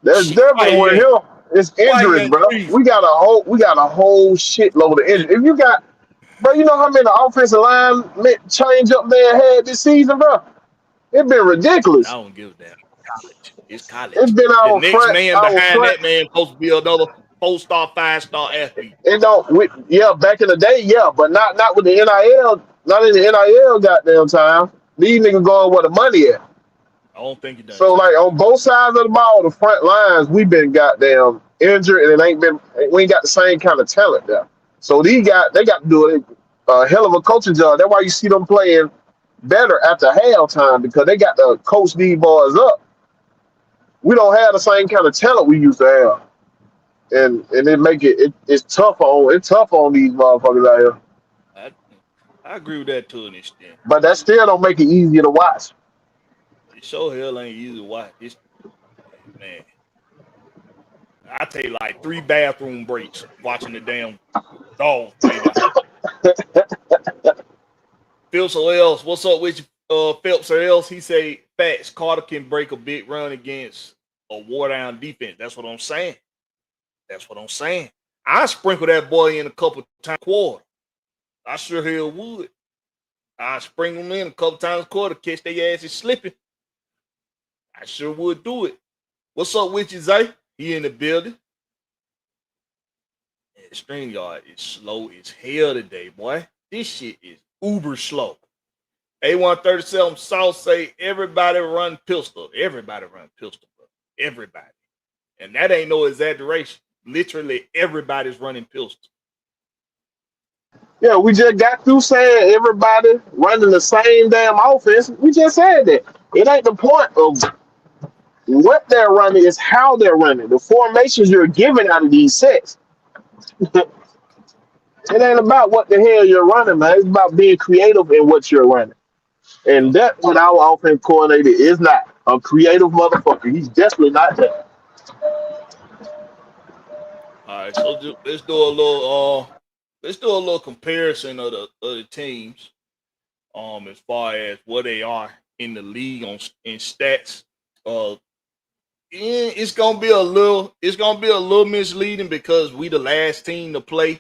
That's definitely with him. It's injuries, bro. We got a whole shitload of injuries. If you got, bro, you know how many offensive line change up there had this season, bro? It's been ridiculous. I don't give a damn. It's college. It's been our the next man behind that man supposed to be another 4-star, 5-star athlete. Back in the day, but not with the NIL, not in the NIL goddamn time. These niggas going where the money at. I don't think it does. So like on both sides of the ball, the front lines, we've been goddamn injured, and we ain't got the same kind of talent there. So they got to do a hell of a coaching job. That's why you see them playing better after halftime, because they got to coach these boys up. We don't have the same kind of talent we used to have, and it make it's tough on these motherfuckers out here. I agree with that to an extent, but that still don't make it easier to watch. It sure hell ain't easy to watch. Man, I take like 3 bathroom breaks watching the damn dog play that. Phelps or else, what's up with you, Phelps or else? He say facts. Carter can break a big run against a war down defense. That's what I'm saying. I sprinkle that boy in a couple times quarter. I sure hell would. I sprinkle him in a couple times quarter, catch their asses slipping. I sure would do it. What's up with you, Zay? He in the building. Yeah, StreamYard is slow as hell today, boy. This shit is uber slow. A137 South say everybody run pistol. Everybody run pistol, bro. Everybody. And that ain't no exaggeration. Literally everybody's running pistol. Yeah, we just got through saying everybody running the same damn offense. We just said that. It ain't the point of what they're running, it's how they're running. The formations you're giving out of these sets. It ain't about what the hell you're running, man. It's about being creative in what you're running. And Yep. that's what our offense coordinator is not. A creative motherfucker. He's definitely not that. All right, so let's do a little comparison of the teams, as far as where they are in the league in stats. Uh, it's gonna be a little misleading because we the last team to play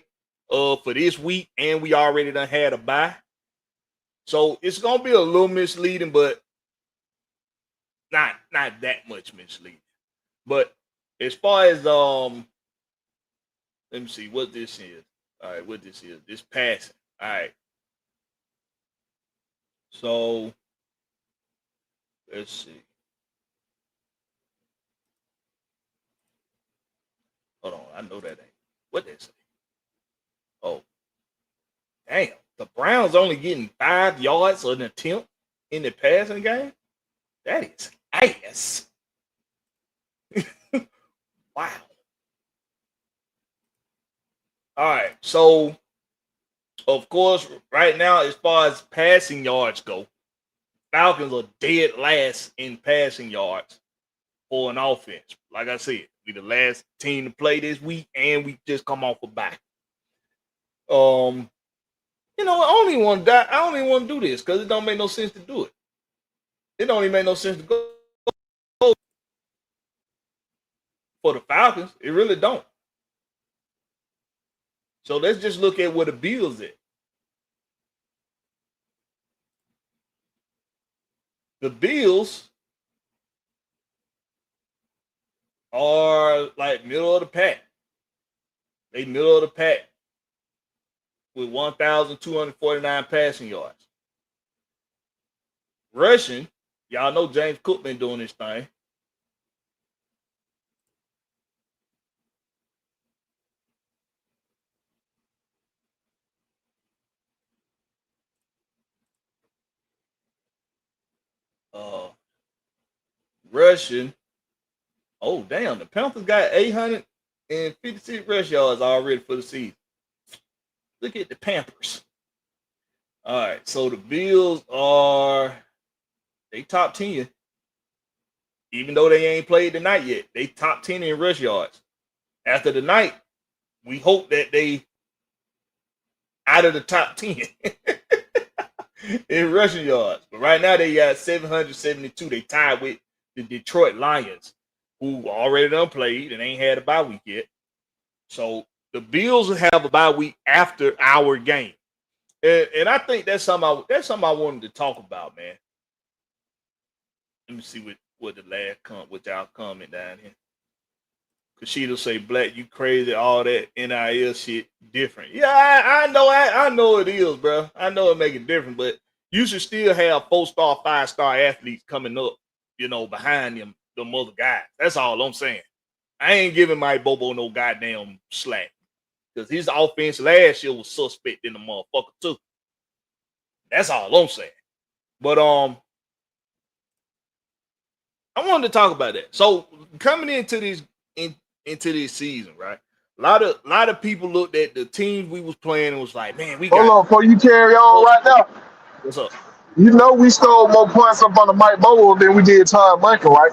for this week, and we already done had a bye. So it's gonna be a little misleading, but not that much misleading. But as far as let me see what this is. All right, what this is. This passing. All right. So let's see. Hold on. I know that ain't. What they say? Oh, damn. The Browns only getting 5 yards an attempt in the passing game? That is ass. Wow. All right. So, of course, right now, as far as passing yards go, Falcons are dead last in passing yards for an offense. Like I said, we the last team to play this week, and we just come off a bye. I don't even want to die. I don't even want to do this because it don't make no sense to do it. It don't even make no sense to go for the Falcons. It really don't. So let's just look at where the Bills at. The Bills are like middle of the pack. They middle of the pack with 1,249 passing yards. Rushing, y'all know James Cook been doing this thing. Rushing. Oh, damn. The Panthers got 856 rush yards already for the season. Look at the Pampers. All right. So the Bills they top 10. Even though they ain't played tonight yet. They top 10 in rush yards. After the night, we hope that they out of the top 10 in rushing yards. But right now they got 772. They tied with the Detroit Lions, who already done played and ain't had a bye week yet. So the Bills will have a bye week after our game. And I think that's something I wanted to talk about, man. Let me see what the last what y'all comment down here. Kushida say, Black, you crazy, all that NIL shit different. Yeah, I know it is, bro. I know it make it different, but you should still have 4-star, 5-star athletes coming up, behind them other guys. That's all I'm saying. I ain't giving Mike Bobo no goddamn slack. Because his offense last year was suspect in the motherfucker too. That's all I'm saying. But I wanted to talk about that. So coming into this season, right? A lot of people looked at the teams we was playing and was like, man, we got. Hold on, before you carry on right now. What's up? You know we stole more points up on the Mike Bowl than we did Todd Monken, right?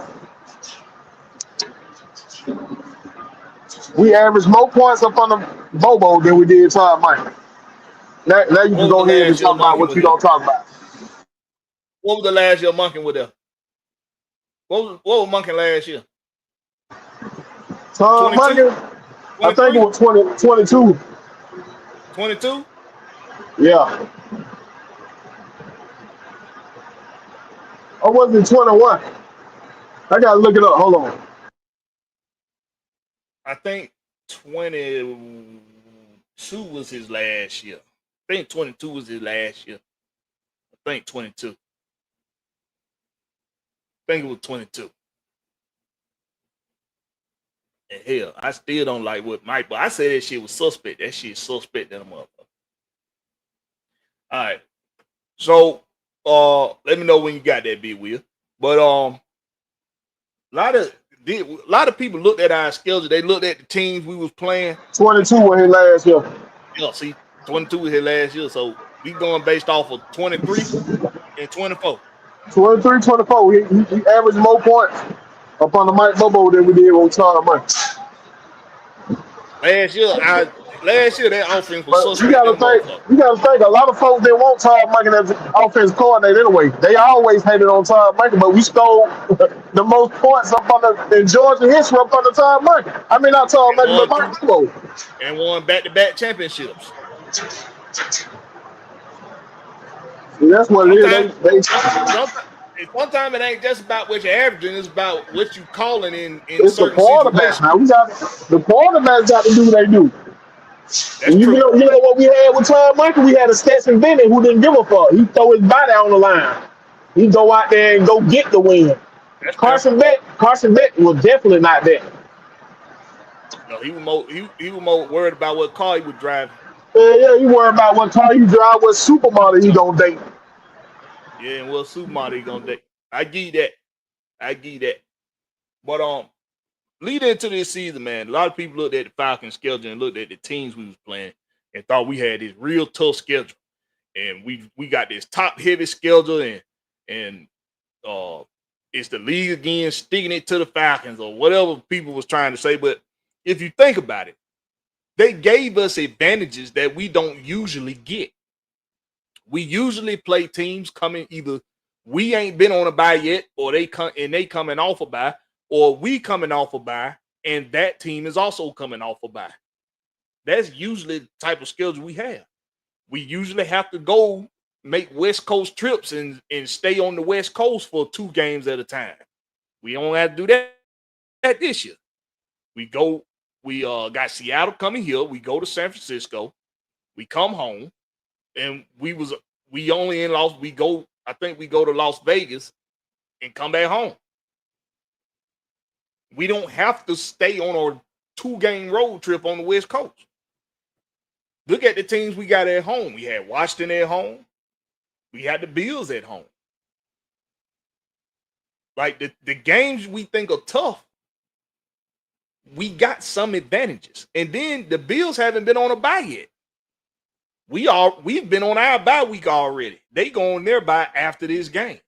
We averaged more points up on the Bobo than we did Todd Monken. Now you can What was go the ahead and last year talk about Monken what was you there? don't talk about. What was the last year Monken was there? What was Monken last year? Todd 22? Monken, I think it 23? was 2022. 22? Yeah. Or was it 21? I gotta look it up. Hold on. I think 22 was his last year. I think 22 was his last year. I think 22. I think it was 22. And hell, I still don't like what Mike, but I said that shit was suspect. That shit suspect than a motherfucker. All right. So let me know when you got that big wheel. But a lot of people looked at our schedule. They looked at the teams we was playing. 22 when he last year. Yeah, see, 22 was here last year. So we going based off of 23 and 24. 23, 24. He averaged more points up on the Mike Bobo than we did on Todd Mike. Last year that offense was But suspect than motherfucker. you gotta think a lot of folks didn't want Todd Mike as offense coordinator anyway. They always hated on Todd Mike, but we stole the most points up on in Georgia history up on the Todd Mike. I mean not Todd Mike, but Mike Bobo. And won back-to-back championships. See, that's what it is. Sometimes it ain't just about what you're averaging; it's about what you calling in it's certain the quarterback. situations. Now the quarterbacks got to do what they do. That's you true. know what we had with Todd Michael? We had a Stetson Bennett who didn't give a fuck. He throw his body on the line. He go out there and go get the win. Carson Beck was definitely not that. No, he was more worried about what car he would drive. Yeah, he worried about what car you drive, what supermodel he gonna date. Yeah, and what supermodel he gonna date. I give you that. But leading into this season, man, a lot of people looked at the Falcons schedule and looked at the teams we was playing and thought we had this real tough schedule. And we got this top heavy schedule and it's the league again sticking it to the Falcons or whatever people was trying to say. But if you think about it, they gave us advantages that we don't usually get. We usually play teams coming either we ain't been on a bye yet, or they coming off a bye, or we coming off a bye, and that team is also coming off a bye. That's usually the type of schedule we have. We usually have to go make West Coast trips and stay on the West Coast for 2 games at a time. We don't have to do that this year. We got Seattle coming here. We go to San Francisco. We come home, and we only in Las. I think we go to Las Vegas and come back home. We don't have to stay on a 2-game road trip on the West Coast. Look at the teams we got at home. We had Washington at home. We had the Bills at home. Like the games we think are tough, we got some advantages. And then the Bills haven't been on a bye yet. We've been on our bye week already. They go on their bye after this game.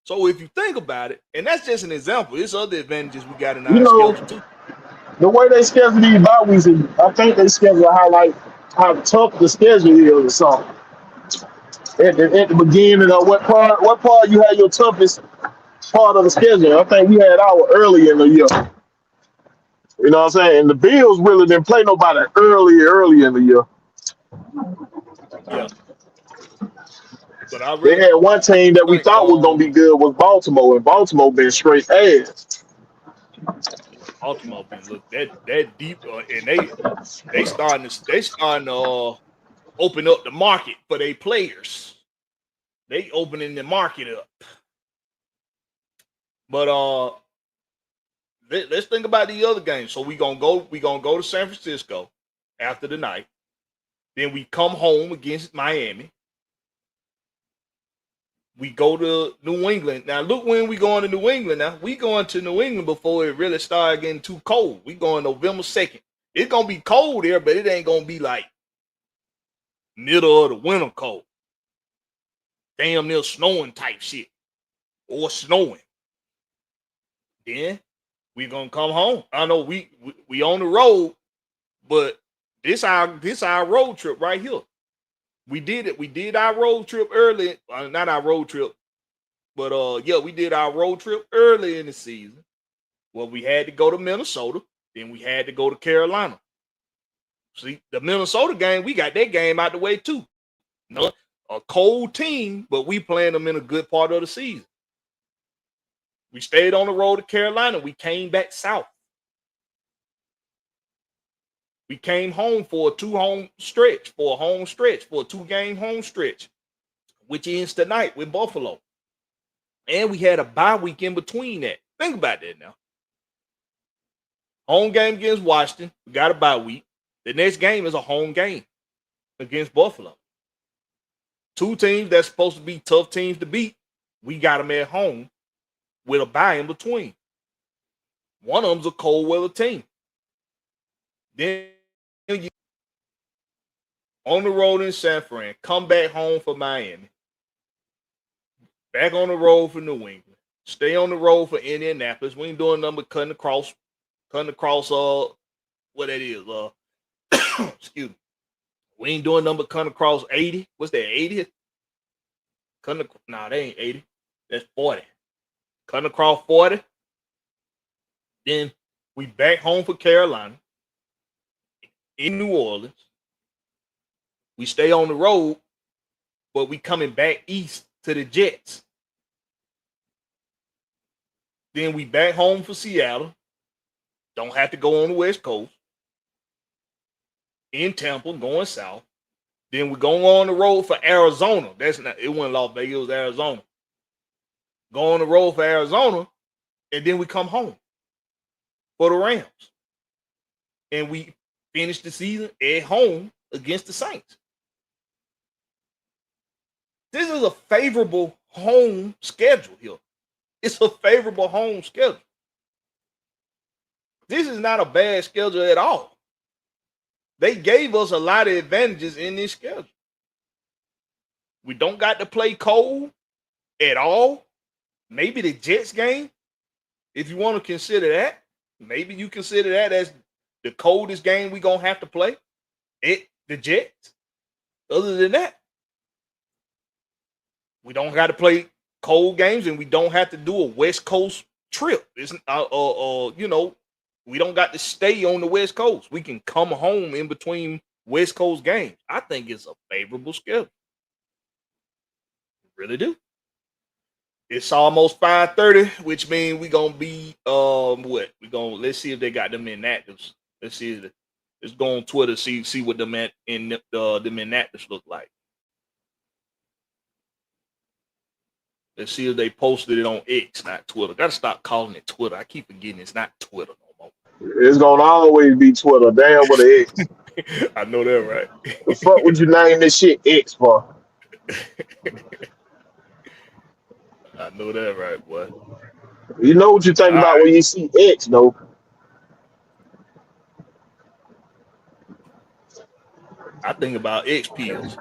So if you think about it, and that's just an example, there's other advantages we got in our schedule too. The way they schedule these bye weeks, I think they schedule how tough the schedule is or something. At the beginning of what part you had your toughest part of the schedule. I think we had our early in the year. You know what I'm saying? And the Bills really didn't play nobody early in the year. Yeah. But they had one team that we thought was gonna be good was Baltimore, and Baltimore been straight ass. Baltimore been look that deep, and they starting to open up the market for their players. They opening the market up. But let's think about the other games. So we gonna go to San Francisco after the night. Then we come home against Miami. We go to New England. Now look when we going to New England. Now we going to New England before it really started getting too cold. We going November 2nd. It's gonna be cold there, but it ain't gonna be like middle of the winter cold. Damn near snowing type shit. Or snowing. Then we gonna come home. I know we on the road, but this our road trip right here. We did it. We did our road trip early. Not our road trip, but yeah, we did our road trip early in the season. Well, we had to go to Minnesota. Then we had to go to Carolina. See, the Minnesota game, we got that game out the way too. No, a cold team, but we playing them in a good part of the season. We stayed on the road to Carolina. We came back south. We came home for a 2-game home stretch, which ends tonight with Buffalo. And we had a bye week in between that. Think about that now. Home game against Washington. We got a bye week. The next game is a home game. against Buffalo. Two teams that's supposed to be tough teams to beat. We got them at home with a bye in between. One of them's a cold weather team. Then you on the road in San Fran, come back home for Miami. Back on the road for New England. Stay on the road for Indianapolis. We ain't doing nothing but cutting across, what that is, excuse me. We ain't doing nothing but cutting across 80. What's that, 80? Nah, they ain't 80. That's 40. Cutting across 40. Then we back home for Carolina. In New Orleans. We stay on the road, but we coming back east to the Jets. Then we back home for Seattle. Don't have to go on the West Coast. In Tampa, going south. Then we go on the road for Arizona. It wasn't Las Vegas, it was Arizona. Go on the road for Arizona, and then we come home for the Rams. And we finish the season at home against the Saints. This is a favorable home schedule here. It's a favorable home schedule. This is not a bad schedule at all. They gave us a lot of advantages in this schedule. We don't got to play cold at all. Maybe the Jets game, if you want to consider that. Maybe you consider that as the coldest game we're going to have to play. The Jets. Other than that, we don't got to play cold games, and we don't have to do a West Coast trip. It's we don't got to stay on the West Coast. We can come home in between West Coast games. I think it's a favorable schedule. Really do. It's almost 5:30, which means we're gonna be let's see if they got them inactives. Let's see. Let's go on Twitter, see what them inactives look like. Let's see if they posted it on X, not Twitter. Gotta stop calling it Twitter. I keep forgetting it's not Twitter no more. It's gonna always be Twitter. Damn with an X. I know that, right? The fuck would you name this shit X for? I know that, right, boy. You know what you think about when you see X, though. I think about X pills.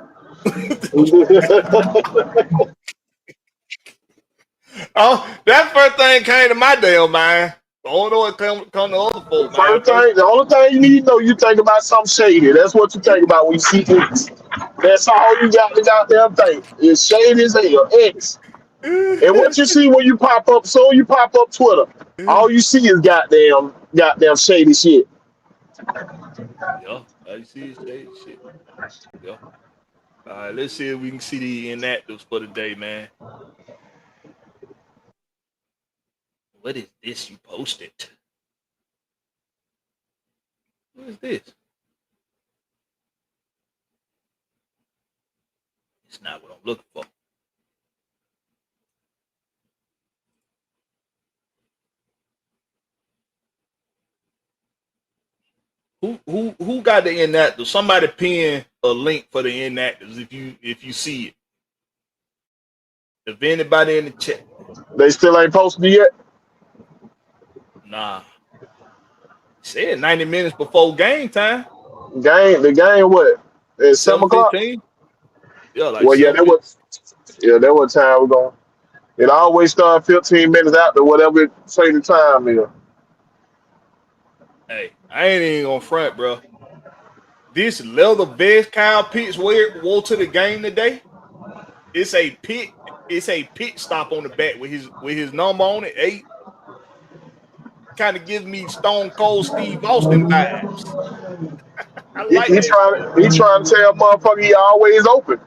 Oh, that first thing came to my damn mind. I don't know what come to other folks. The only thing you need to know, you think about something shady. That's what you think about when you see X. That's all you got to goddamn think. It's shady as hell. X. And what you see when you pop up, you pop up Twitter. All you see is goddamn shady shit. Yeah, all you see is shady shit. Yeah. All right, let's see if we can see the inactives for the day, man. What is this you posted? What is this? It's not what I'm looking for. Who got the inactives? Somebody pin a link for the inactives if you see it. If anybody in the chat. They still ain't posted yet? Nah. Said 90 minutes before game time. The game what? At 7 o'clock? Yeah, like well, that was time we're going. It always start 15 minutes after whatever say the time is. Hey, I ain't even gonna front, bro. This leather vest Kyle Pitts wore to the game today. It's a pit stop on the back with his number on it, 8. Kind of gives me Stone Cold Steve Austin vibes. I like he trying to tell motherfucker he always open.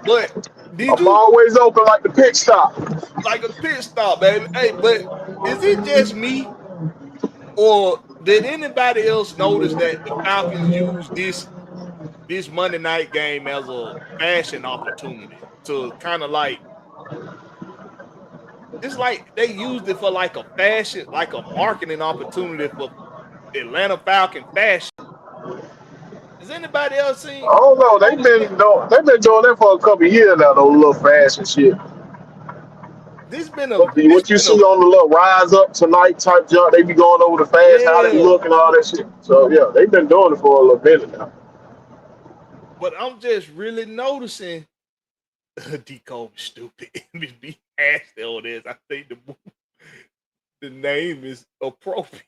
But I'm always open like the pit stop. Like a pit stop, baby. Hey, but is it just me? Or did anybody else notice that the Falcons use this Monday night game as a fashion opportunity to kind of like, it's like they used it for like a fashion, like a marketing opportunity for Atlanta Falcon fashion. Has anybody else I seen? don't know. They've been doing that for a couple of years now. Those little fashion shit. This been a this What you been see a on the little rise up tonight type junk, they be going over the fast, how they yeah. look and all that shit. So yeah, they've been doing it for a little minute now. But I'm just really noticing Decode is stupid. Be nasty on this. I think the name is appropriate.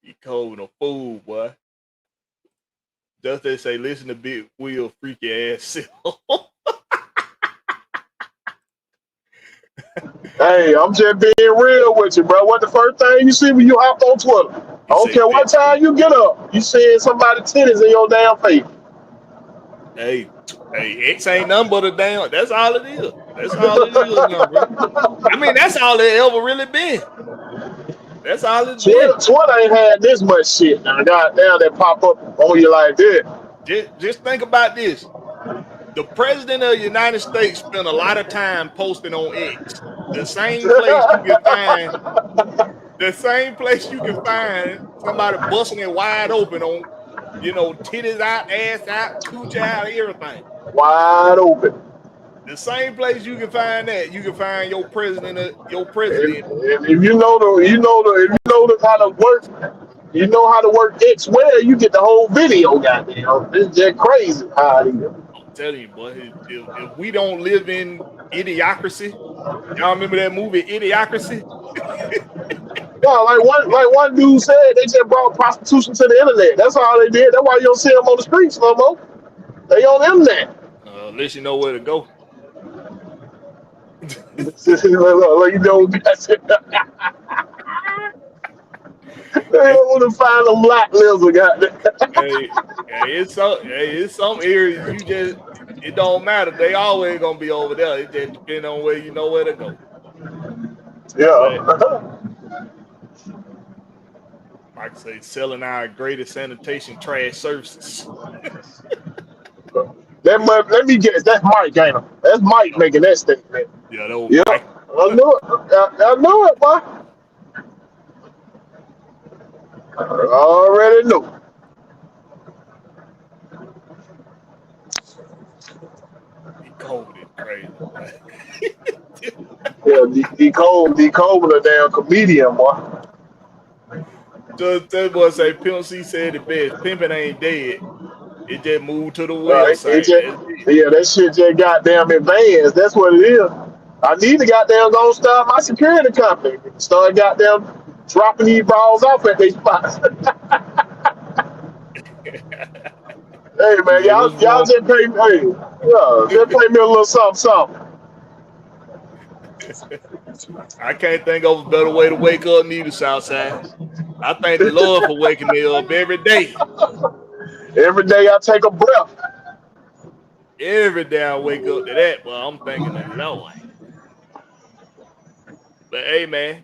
Decode a fool, boy. Just they say, listen to Big Will freaky ass self. Hey, I'm just being real with you, bro. What the first thing you see when you hop on Twitter? I He don't say, care what time you get up, you seeing somebody's titties in your damn face. hey, X ain't nothing but a damn. That's all it is. That's all it is now, bro. I mean, that's all it ever really been. That's all it's been. Twitter ain't had this much shit. Now, goddamn, that pop up on you like that. Just think about this. The president of the United States spent a lot of time posting on X. The same place you can find somebody busting it wide open on, titties out, ass out, cooch out, everything. Wide open. The same place you can find that, you can find your president. If you know how to work, you know how to work X well, you get the whole video, goddamn. It's just crazy how it is. I'm telling you, boy, if we don't live in idiocracy, y'all remember that movie Idiocracy? Yeah, like one dude said, they just brought prostitution to the internet. That's all they did. That's why you don't see them on the streets no more. They on the internet. Unless you know where to go. You know, they don't want to find a black lizard, goddamn. It's some areas it don't matter. They always gonna be over there. It just depends on where you know where to go. But Yeah. like I say, selling our greatest sanitation trash services. Let me guess. That's Mike, ain't it? That's Mike making that statement. Yeah, that was Yep. Mike. I knew it. I knew it, boy. I already knew. He cold is crazy, boy. Yeah, decode a damn comedian, boy. Just that boy say Pimp C said it best. Pimping ain't dead. It just moved to the It website. just, yeah, that shit just goddamn advanced. That's what it is. I need to goddamn go start my security company. Start goddamn dropping these balls off at these spots. Hey man, y'all just pay me. Hey, yeah, just pay me a little something. I can't think of a better way to wake up neither, Southside. I thank the Lord for waking me up every day. Every day I take a breath. Every day I wake up to that, but I'm thinking the Lord. But hey, man,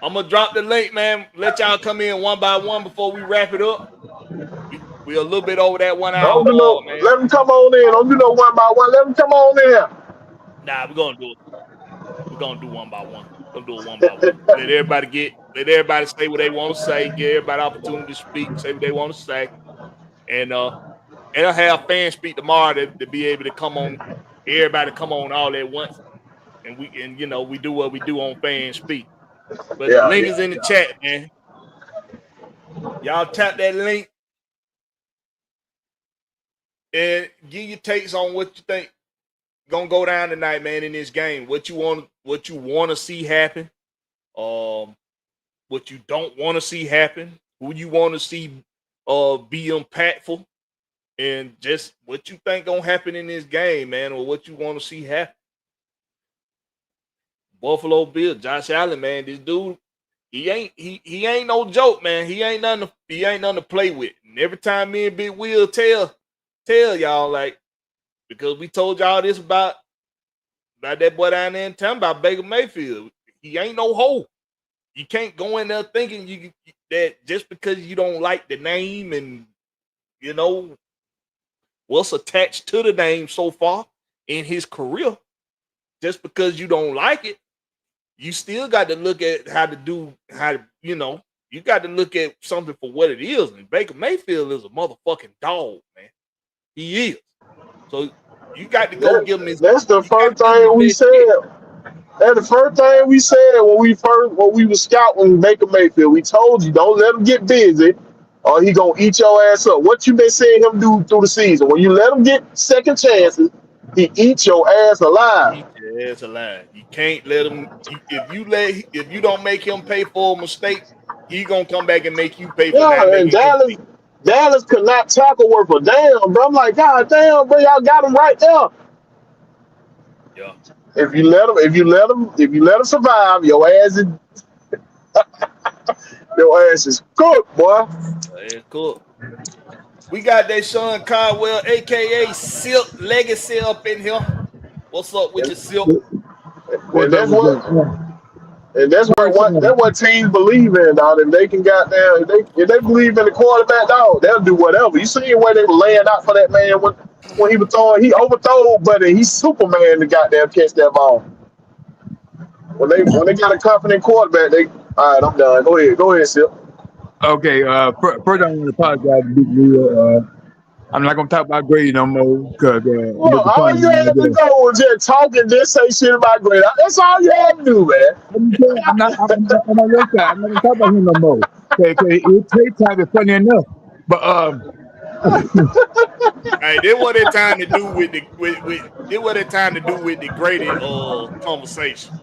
I'm gonna drop the link, man. Let y'all come in one by one before we wrap it up. We a little bit over that 1 hour Don't do mark, no. man. Let them come on in. Don't do no one by one. Let them come on in. Nah, we're gonna do it. We're gonna do one by one. We're gonna do it one by one. Let everybody say what they want to say. Give everybody opportunity to speak, say what they want to say, and they'll have fans speak tomorrow to be able to come on. Everybody come on all at once, and we do what we do on fans speak. But the Yeah, link is yeah, in the yeah. chat, man. Y'all tap that link and give your takes on what you think gonna go down tonight, man, in this game. What you want to see happen, what you don't want to see happen, who you want to see be impactful, and just what you think gonna happen in this game, man, or what you want to see happen. Buffalo Bill, Josh Allen, man, this dude, he ain't no joke, man. He ain't nothing to play with. And every time me and Big Will tell y'all, like, because we told y'all this about that boy down there in town about Baker Mayfield. He ain't no hoe. You can't go in there thinking that just because you don't like the name and what's attached to the name so far in his career, just because you don't like it, you still got to look at you You got to look at something for what it is. And Baker Mayfield is a motherfucking dog, man. He is. So you got to go give him his. That's the first thing we said. That's the first thing we said when we were scouting Baker Mayfield. We told you don't let him get busy, or he gonna eat your ass up. What you been seeing him do through the season? When you let him get second chances, he eats your ass alive. Eat your ass alive. You can't let him. If you don't make him pay for a mistake, he gonna come back and make you pay for that. Yeah, and Dallas could not tackle worth a damn, bro. I'm like, God damn, bro, y'all got him right there. Yeah. If you let him survive, your ass is cooked, boy. It's cool. We got that Sean Caldwell, aka Silk Legacy, up in here. What's up with your Silk? And that's what teams believe in, dog. If they can goddamn, if they believe in the quarterback, dog, they'll do whatever. You see where they were laying out for that man when he was throwing, he overthrew, but he's Superman to goddamn catch that ball. When they got a confident quarterback, all right, I'm done. Go ahead, Sil. Okay, first I want to apologize to Big Leo. I'm not gonna talk about Grady no more because well, all you had to go was just talk and just say shit about Grady. That's all you had to do, man. I'm not on your side. I'm not gonna talk about him no more. Okay, it takes time is funny enough, but Hey, this what it time to do with the Grady conversation.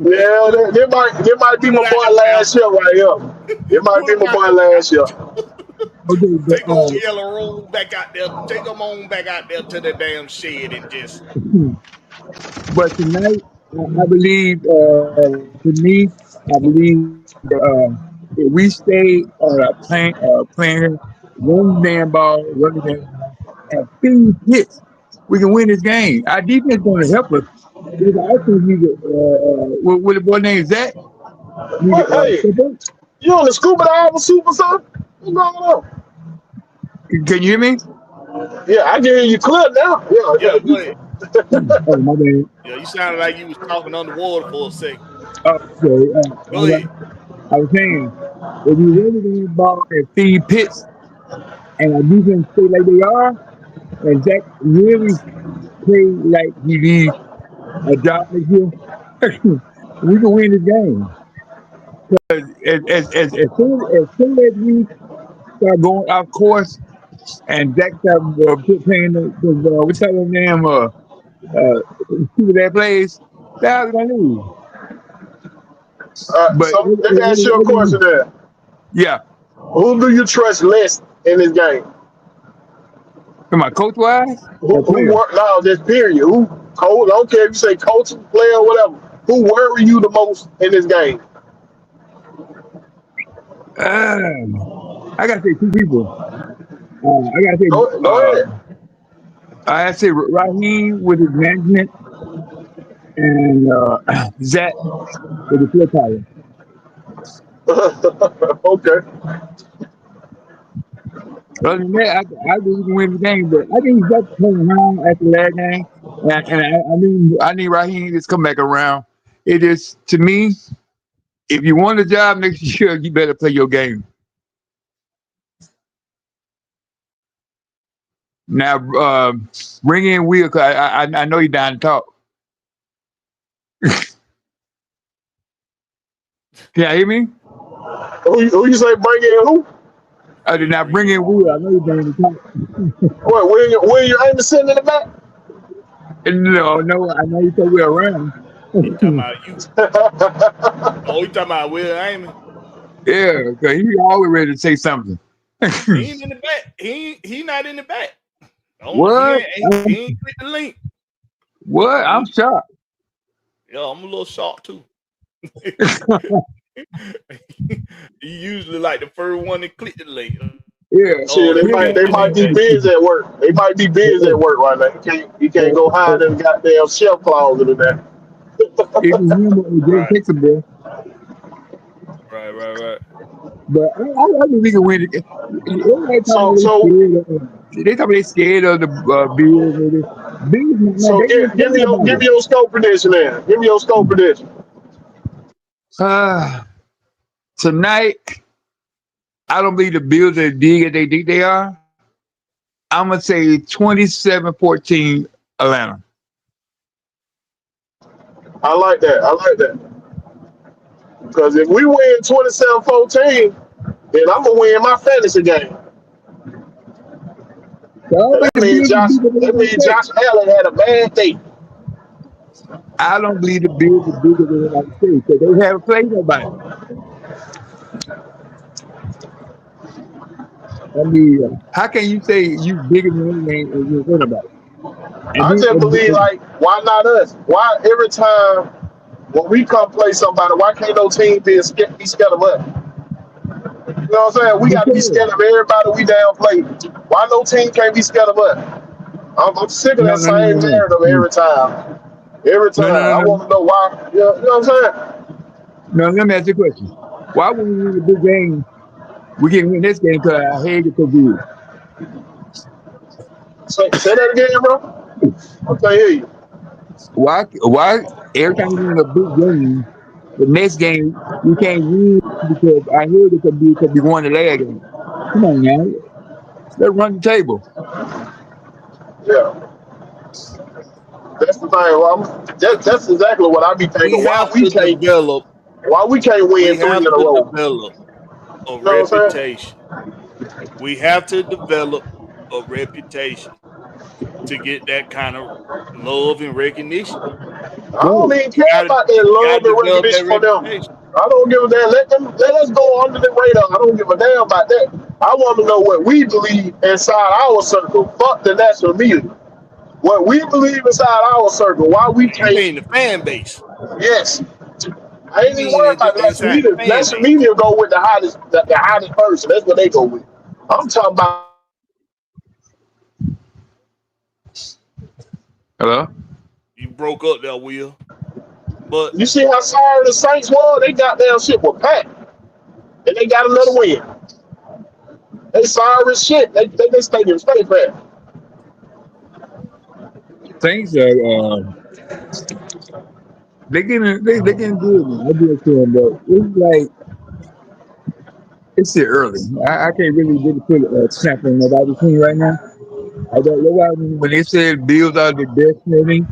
Yeah, that might be my boy last year right here. It might be my boy last year. Okay, take old yellow roll back out there. Take them on back out there to the damn shed and just. But tonight, I believe, to me, I believe if we stay playing one damn ball, and feed hits, we can win this game. Our defense is going to help us. I think what the boy named Zach? Hey, you on the scuba dive super son? What's going on? Can you hear me? Yeah, I can hear you clear now. Yeah, go ahead. Oh, my bad. Yeah, you sounded like you was talking underwater for a second. Okay. Go ahead. I was saying, if we really win the ball and feed pits, and our defense stay like they are, and Zach really play like he needs a job this year, we can win this game. As soon as we start going off course and Zach start playing what's that name? People that plays, that's gonna lose. But so let me ask you a question there. Yeah. Who do you trust less in this game? Am I coach wise? No, this period. Who coach? I don't care if you say coach, player, whatever. Who worry you the most in this game? I gotta say two people. I gotta say. Go ahead. I gotta say Raheem with his management and Zach with the flip power. Okay. Other than that, I think we can win the game, but I think Zach came around after that game, and I need Raheem to come back around. It is, to me, if you want a job next year, you better play your game. Now, bring in Will, because I know you're down to talk. Can you hear me? Who you say bring in who? I did not bring in Will. I know you're down to talk. What, William Amos sitting in the back? No, I know you said we're around. He talking about you. Oh, he talking about Will Amy. Yeah, because he always ready to say something. He ain't in the back. He not in the back. What? He ain't click the link. What? I'm shocked. Yeah, I'm a little shocked too. He usually like the first one to click the link. Yeah, shit, they might be busy at work. They might be busy at work right now. You can't go hide in the goddamn shelf closet in there. Right. But I think we can win it. They tell me they scared of the Bills. So give me your scope prediction then. Give me your scope prediction. Tonight, I don't believe the Bills are as big as they think they are. I'm going to say 27-14 Atlanta. I like that. I like that. Because if we win 27-14, then I'm going to win my fantasy game. So I don't That believe means the Bills are bigger than they Josh Allen had a bad day. I don't believe the Bills are bigger than they say because they haven't played nobody. I mean, how can you say you bigger than anything and you win about it? And I then, just believe, like, why not us? Why every time when we come play somebody, why can't no team be scared of us? You know what I'm saying? We got to be scared of everybody we down play. Why no team can't be scared of us? I'm sick of no, that no, no, same no, narrative no, every time. Every time. no, no, I no, want no. to know why. You know what I'm saying? No, let me ask you a question. Why when we win a big game, we can win this game because our head is so good? Say that again, bro. I can't hear you. Why every time we win a big game, the next game we can't win because our head is so good because we won the last game? Come on now, let's run the table. Yeah. That's the thing. Well, that's exactly what I be We thinking. have to develop. Why we can't We win three have in a to row? develop a You know what I'm saying? reputation. We have to develop a reputation to get that kind of love and recognition. I don't Right. even care You about gotta, that you love gotta and develop that recognition for them. reputation. I don't give a damn. Let us go under the radar. I don't give a damn about that. I want to know what we believe inside our circle. Fuck the national media. What we believe inside our circle. Why we You can't? mean the fan base? Yes. I You ain't even mean worried about national inside the media. fan National base? media go with the hottest person. That's what they go with. I'm talking about. Hello. You broke up there, Will. But You see how sorry the Saints were? They got down shit with Pat, and they got another win. They sorry as shit. They stadium stay fat. Things are they getting good now. I do understand, but it's like it's still early. I can't really put a snap on nobody's team right now. I don't know why when they said Bills are the best team.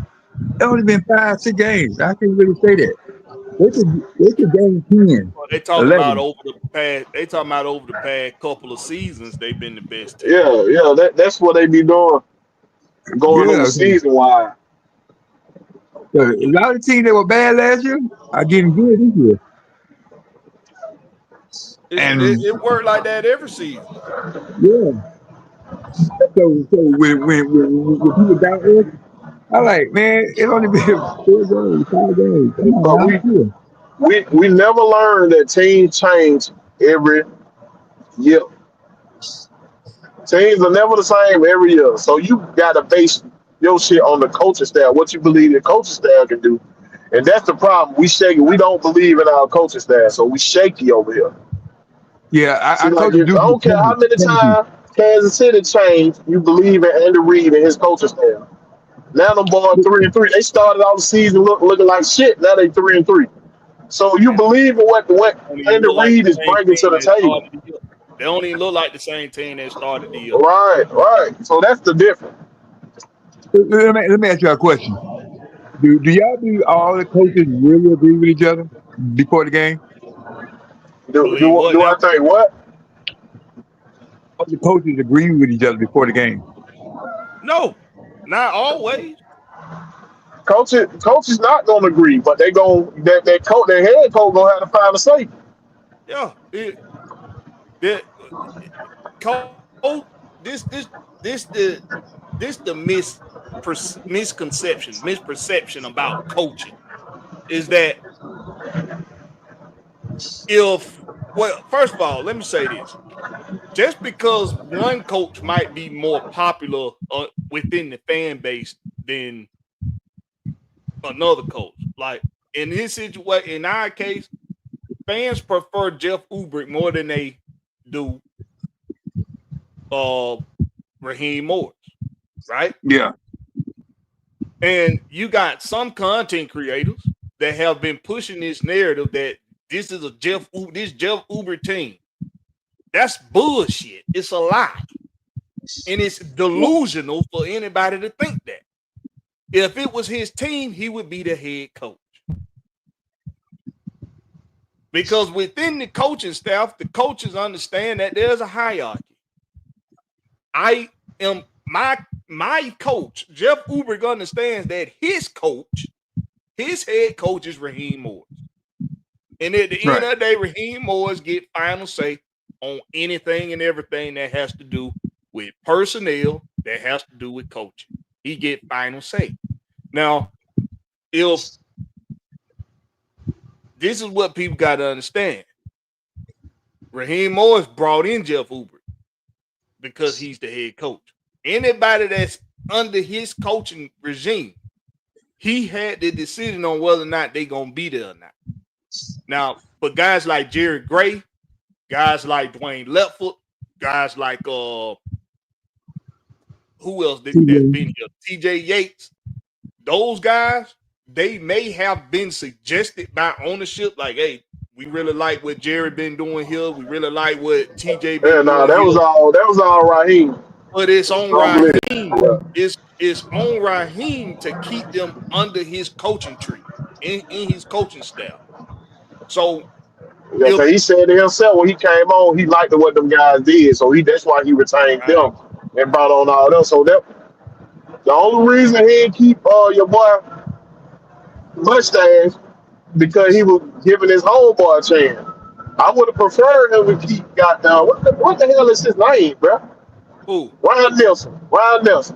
It only been 5, 6 games. I can't really say that. They could gain 10, they talking about 11. over the past. They talking about over the past couple of seasons. They've been the best team. Yeah. That's what they be doing going on Yeah. season wide. So a lot of teams that were bad last year are getting good this year. And It worked like that every season. yeah. So when people doubt us, I like, man, it only been 4 games, 5 games. Come on But now. Yeah. we never learned that teams change every year. Teams are never the same every year. So you gotta base your shit on the coaching staff, what you believe the coaching staff can do. And that's the problem. We shaky. We don't believe in our coaching staff, so we shaky over here. Yeah, See, our like coaches if, do I be don't care how many changing. times Kansas City changed, you believe in Andy Reid and his coaching staff. Now them boys 3-3. They started out the season looking like shit. Now they 3-3. So you believe in what Don't even Andy look like Reid the is same bringing to team the that table. started the year. They don't even look like the same team that started the year. Right. So that's the difference. Let me ask you a question. Do y'all believe all the coaches really agree with each other before the game? Believe what Do I now? think what? All the coaches agree with each other before the game. No, not always. Coach is not gonna agree, but they going that coach, their head coach gonna have to find a say. Yeah, it Cole, this this this the this the misperception about coaching is that if well, first of all, let me say this: just because one coach might be more popular within the fan base than another coach, like in this situation, in our case, fans prefer Jeff Ulbrich more than they do uh Raheem Morris, right? Yeah. And you got some content creators that have been pushing this narrative that this is this Jeff Uber team. That's bullshit. It's a lie. And it's delusional for anybody to think that. If it was his team, he would be the head coach. Because within the coaching staff, the coaches understand that there's a hierarchy. I am my coach, Jeff Uber, understands that his head coach is Raheem Morris. And at the end of the day, Raheem Morris get final say on anything and everything that has to do with personnel, that has to do with coaching. He get final say. Now, if this is what people got to understand, Raheem Morris brought in Jeff Uber because he's the head coach. Anybody that's under his coaching regime, he had the decision on whether or not they're going to be there or not. Now, for guys like Jerry Gray, guys like Dwayne Ledford, guys like who else that's been here? TJ Yates, those guys, they may have been suggested by ownership, like, hey, we really like what Jerry been doing here. We really like what TJ been doing. That was all Raheem. But it's on Raheem. It's on Raheem to keep them under his coaching tree, in his coaching staff. So he said to himself when he came on, he liked what them guys did. So that's why he retained them and brought on all them. So that the only reason he didn't keep your boy Mustache, because he was giving his homeboy a chance. I would have preferred him to keep goddamn. What the hell is his name, bro? Who? Ryan Nelson.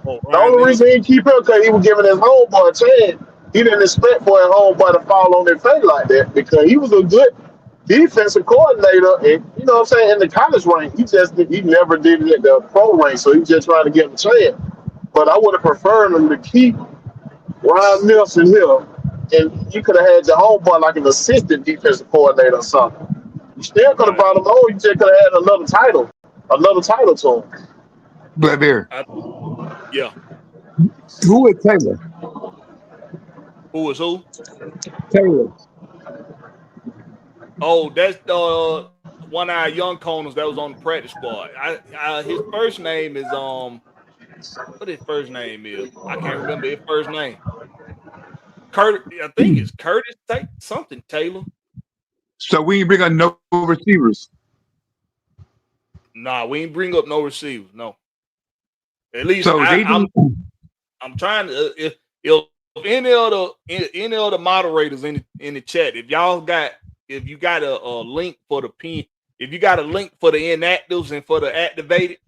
Oh, The only reason he didn't keep him because he was giving his homeboy a chance. He didn't expect for his homeboy to fall on their face like that because he was a good defensive coordinator, and you know what I'm saying, in the college rank, he never did it at the pro rank, so he's just trying to give him a chance. But I would have preferred him to keep Ryan Nelson here, and you could have had your homeboy like an assistant defensive coordinator or something. You still could have brought him on. You just could have had another title to him. Blakberry. Yeah. Who is Taylor? Who is who? Taylor. Oh, that's one of our young corners that was on the practice squad. His first name is what his first name is? I can't remember his first name. I think it's Curtis something Taylor. So we ain't bring up no receivers. Nah, we ain't bring up no receivers. No. At least so I'm trying to. If any of the moderators in the chat, if you got a link for the pin, if you got a link for the inactives and for the activated,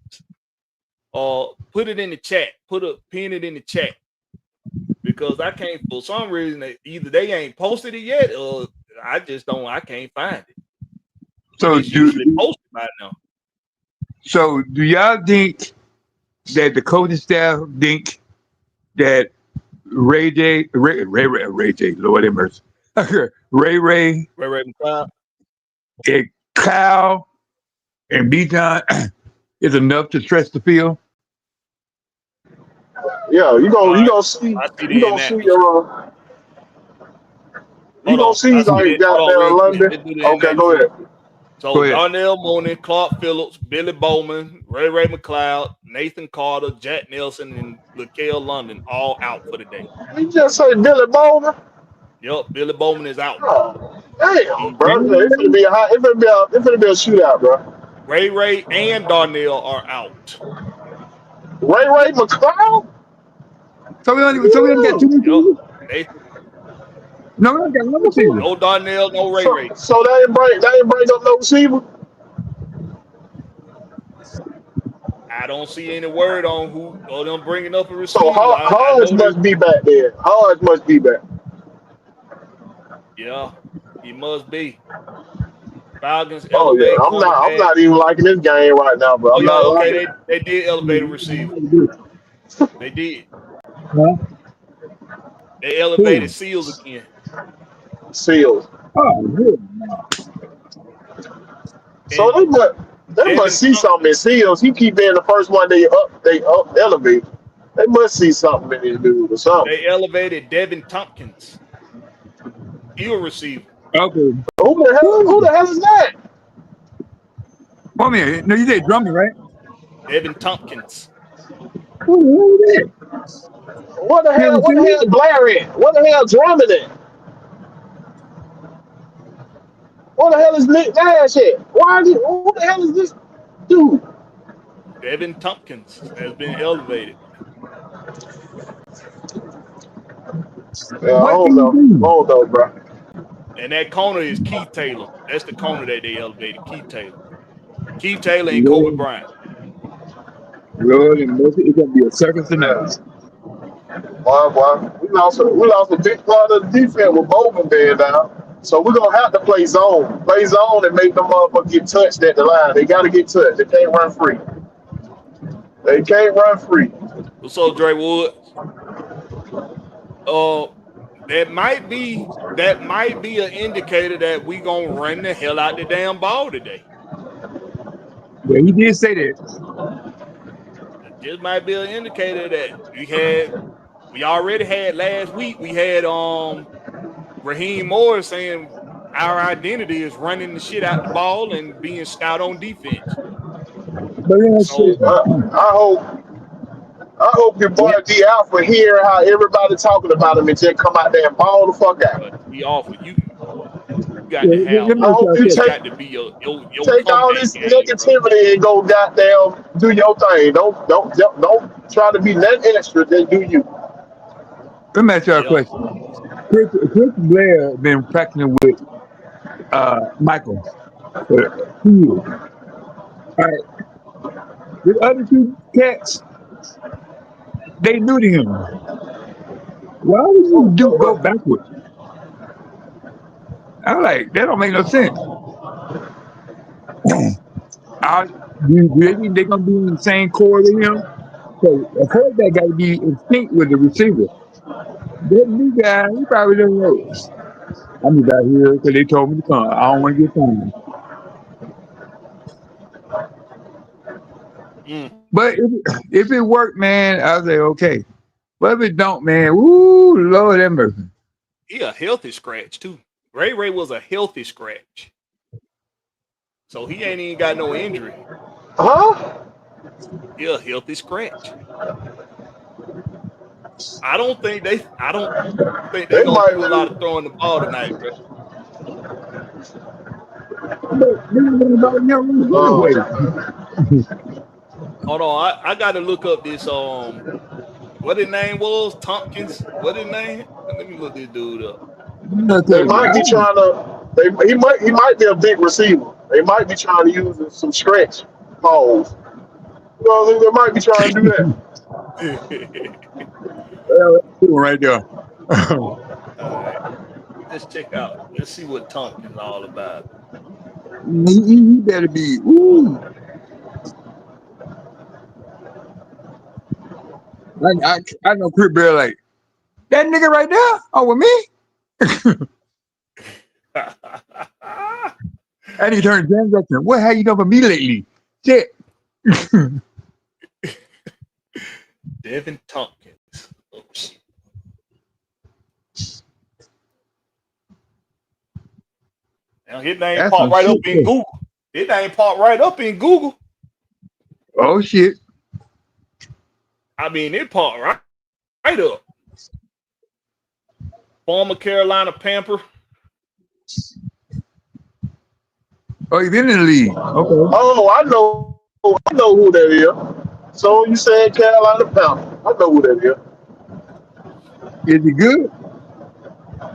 put it in the chat. Pin it in the chat, because I can't, for some reason, either they ain't posted it yet, or I can't find it. So it's usually posted by now. So do y'all think that the coaching staff think that Ray J, Lord have mercy, Ray McLeod, and Kyle and B-John is enough to stretch the field? Yeah, you gonna see like out there in London. Okay, go ahead. So Darnell Mooney, Clark Phillips, Billy Bowman, Ray McLeod, Nathan Carter, Jack Nelson, and LaKale London all out for the day. You just say Billy Bowman? Yep, Billy Bowman is out. Oh, damn, bro. It's gonna be a shootout, bro. Ray and Darnell are out. Ray McLeod? So we only got two people? No, we got one receiver. No Darnell, no Ray. So they ain't bring up no receiver? I don't see any word on who or them bringing up a receiver. So Hodge must be back there. Hodge must be back. Yeah, he must be. Falcons. Oh yeah, I'm not even liking this game right now, bro. They did elevate a receiver. They did. Huh? They elevated Seals again. Seals. Oh, good. So they must see something in Seals. He keep being the first one they elevate. They must see something in this dude or something. They elevated Devin Tompkins. He a receiver. Okay. Who the hell is that? Come here. No, you said drumming, right? Devin Tompkins. Who the hell is that? What the hell? Never What the seen hell is Blair at? What the hell drumming at? What the hell is Nick Nash at? Why? Who the hell is this dude? Devin Tompkins has been elevated. Yeah, I What don't can you know. I do? don't know, bro. And that corner is Keith Taylor. That's the corner that they elevated, Keith Taylor. Keith Taylor and Kobe Lord, Bryant. Lord and mercy, it's gonna be a circus tonight. Boy. We lost a big part of the defense with Bowman being down. So we're gonna have to play zone. Play zone and make them motherfuckers get touched at the line. They gotta get touched. They can't run free. They can't run free. What's up, Dre Woods? That might be an indicator that we gonna run the hell out the damn ball today. Yeah, he did say that. It just might be an indicator that we already had last week. We had Raheem Morris saying our identity is running the shit out the ball and being stout on defense. But yeah, So I hope your boy D Alpha hear how everybody talking about him and just come out there and ball the fuck out. but we offer you got to have. let me I hope you It's take got to be your take all comeback this game, bro. negativity and go goddamn do your thing. Don't try to be nothing extra than do you. Let me ask y'all a Yeah. question. Chris Blair been practicing with Michael for 2 years. All right. The other two cats, they new to him. Why would you go backwards? I'm like, that don't make no sense. Do they think they're gonna be in the same core with him? So a quarterback got to be in sync with the receiver. That new guy, he probably doesn't know. I'm just out here because they told me to come. I don't want to get fined. But if it worked, man, I'll say okay. But if it don't, man, woo, Lord have mercy. He a healthy scratch too. Ray was a healthy scratch, so he ain't even got no injury. Huh? He a healthy scratch. I don't think they They gonna do a lot might. of throwing the ball tonight, bro. But this is about him anyway. Hold on, I got to look up this what his name was, Tompkins. What his name? Let me look this dude up. They might be trying to. He might be a big receiver. They might be trying to use some stretch balls. You know, they might be trying to do that. Right there. All right, let's check out. Let's see what Tompkins all about. He better be. Ooh. I know Chris Bear like that nigga right there. Oh, with me. And he turned transaction. What have you done for me lately? Shit. Devin Tompkins. Oh shit. Now his name That's popped some right up shit, in though. Google. His name popped right up in Google. Oh shit. I mean, it popped right up. Former Carolina Panther. Oh, he been in the league. Okay. Oh, I know who that is. So you said Carolina Panther. I know who that is. Is he good?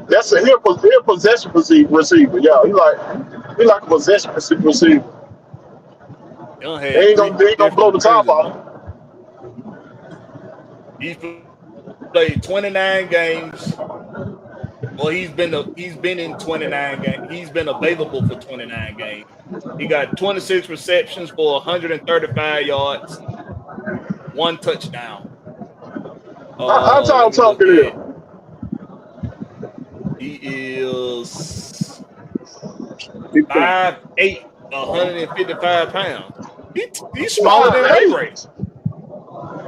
That's a hip possession receiver. Yeah, he like a possession receiver. Young They had ain't three gonna blow the different top jerseys off. on. He's played 29 games. Well, he's been in 29 games. He's been available for 29 games. He got 26 receptions for 135 yards, 1 touchdown. How tall Let me look Tompkins is? at. He is 5'8", 155 pounds. He's smaller than Ray Ray.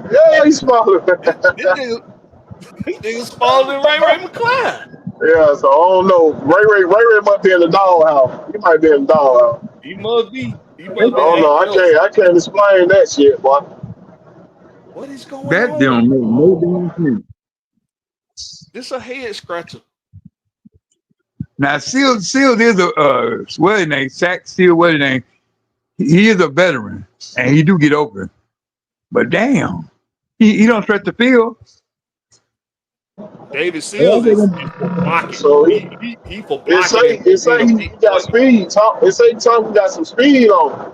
Yeah, he's smaller. This nigga smaller than Ray McCline. Yeah, so I don't know. Ray might be in the doghouse. He might be in the doghouse. He must be. He I must be don't know. acting up. I can't explain that shit, boy. What is going That on? don't make no damn sense. This a head scratcher. Now, Seal is a what his name? Sack Seal, what his name? He is a veteran, and he do get open. But damn, he don't stretch the field. David Seals is for blocking. So He for it blocking say and for being a he big got play. speed. It say Tom got some speed on him.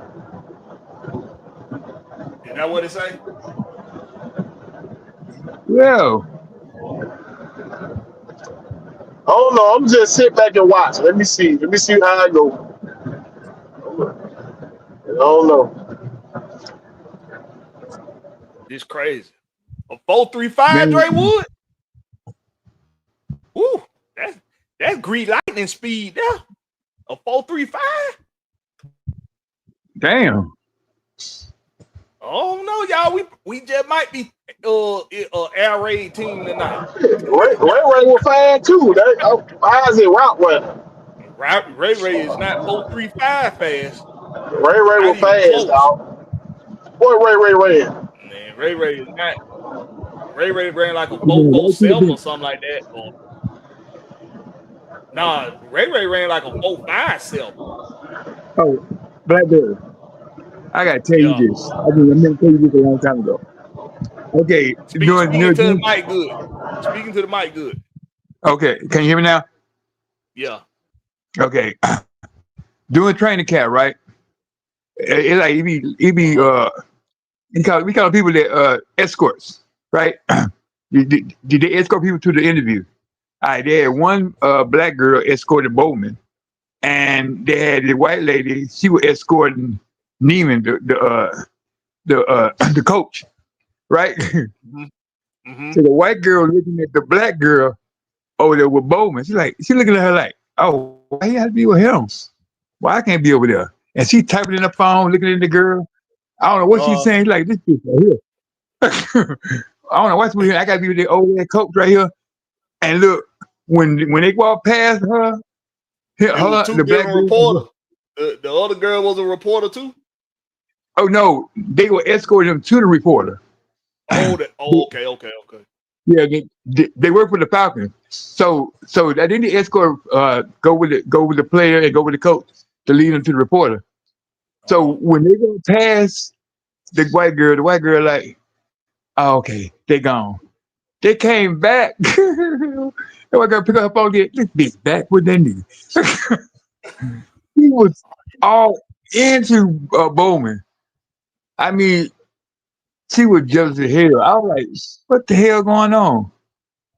Is that what it say? Well, I don't know. I'm just sit back and watch. Let me see. Let me see how I go. I don't know. It's crazy. A 4.35, man, Dre Wood. Woo, that's Greek lightning speed there. A 4.35. damn. Oh no, y'all. We just might be air raid team tonight. Ray was fast too. How is it route running? Ray is not 4.35 fast. Ray Not was even fast, close. dog. What Ray ran? Man, Ray is not. Ray ran like a You know, right to the 4.47 or bench. something like that. Or nah, Ray ran like a 4.57. Oh, Blackberry. I gotta tell you Yeah. this. I meant to tell you this a long time ago. Okay, Speaking to the mic good. Speaking to the mic good. okay. Can you hear me now? Yeah. Okay. Doing training camp, right? It like we call people that escorts, right? Did they escort people to the interview? All right, they had one black girl escorted Bowman, and they had the white lady. She was escorting Neiman, the coach, right? Mm-hmm. Mm-hmm. So the white girl looking at the black girl over there with Bowman. She looking at her like, oh, why you have to be with him? Why I can't be over there? And she typing in the phone, looking at the girl. I don't know what she's saying. Like, this bitch right here. I don't know what's weird. I gotta be with the old man coach right here. And look, when they walk past her, It was two the black different girl. reporters. The other girl was a reporter too. Oh no, they were escorting him to the reporter. Okay. Yeah, they work for the Falcons. So I didn't escort go with the player and go with the coach to lead them to the reporter. So when they go past the white girl like, oh, okay, they gone. They came back. The white girl pick up her phone, get this bitch back with that nigga. He was all into Bowman. I mean, she was jealous as hell. I was like, what the hell going on?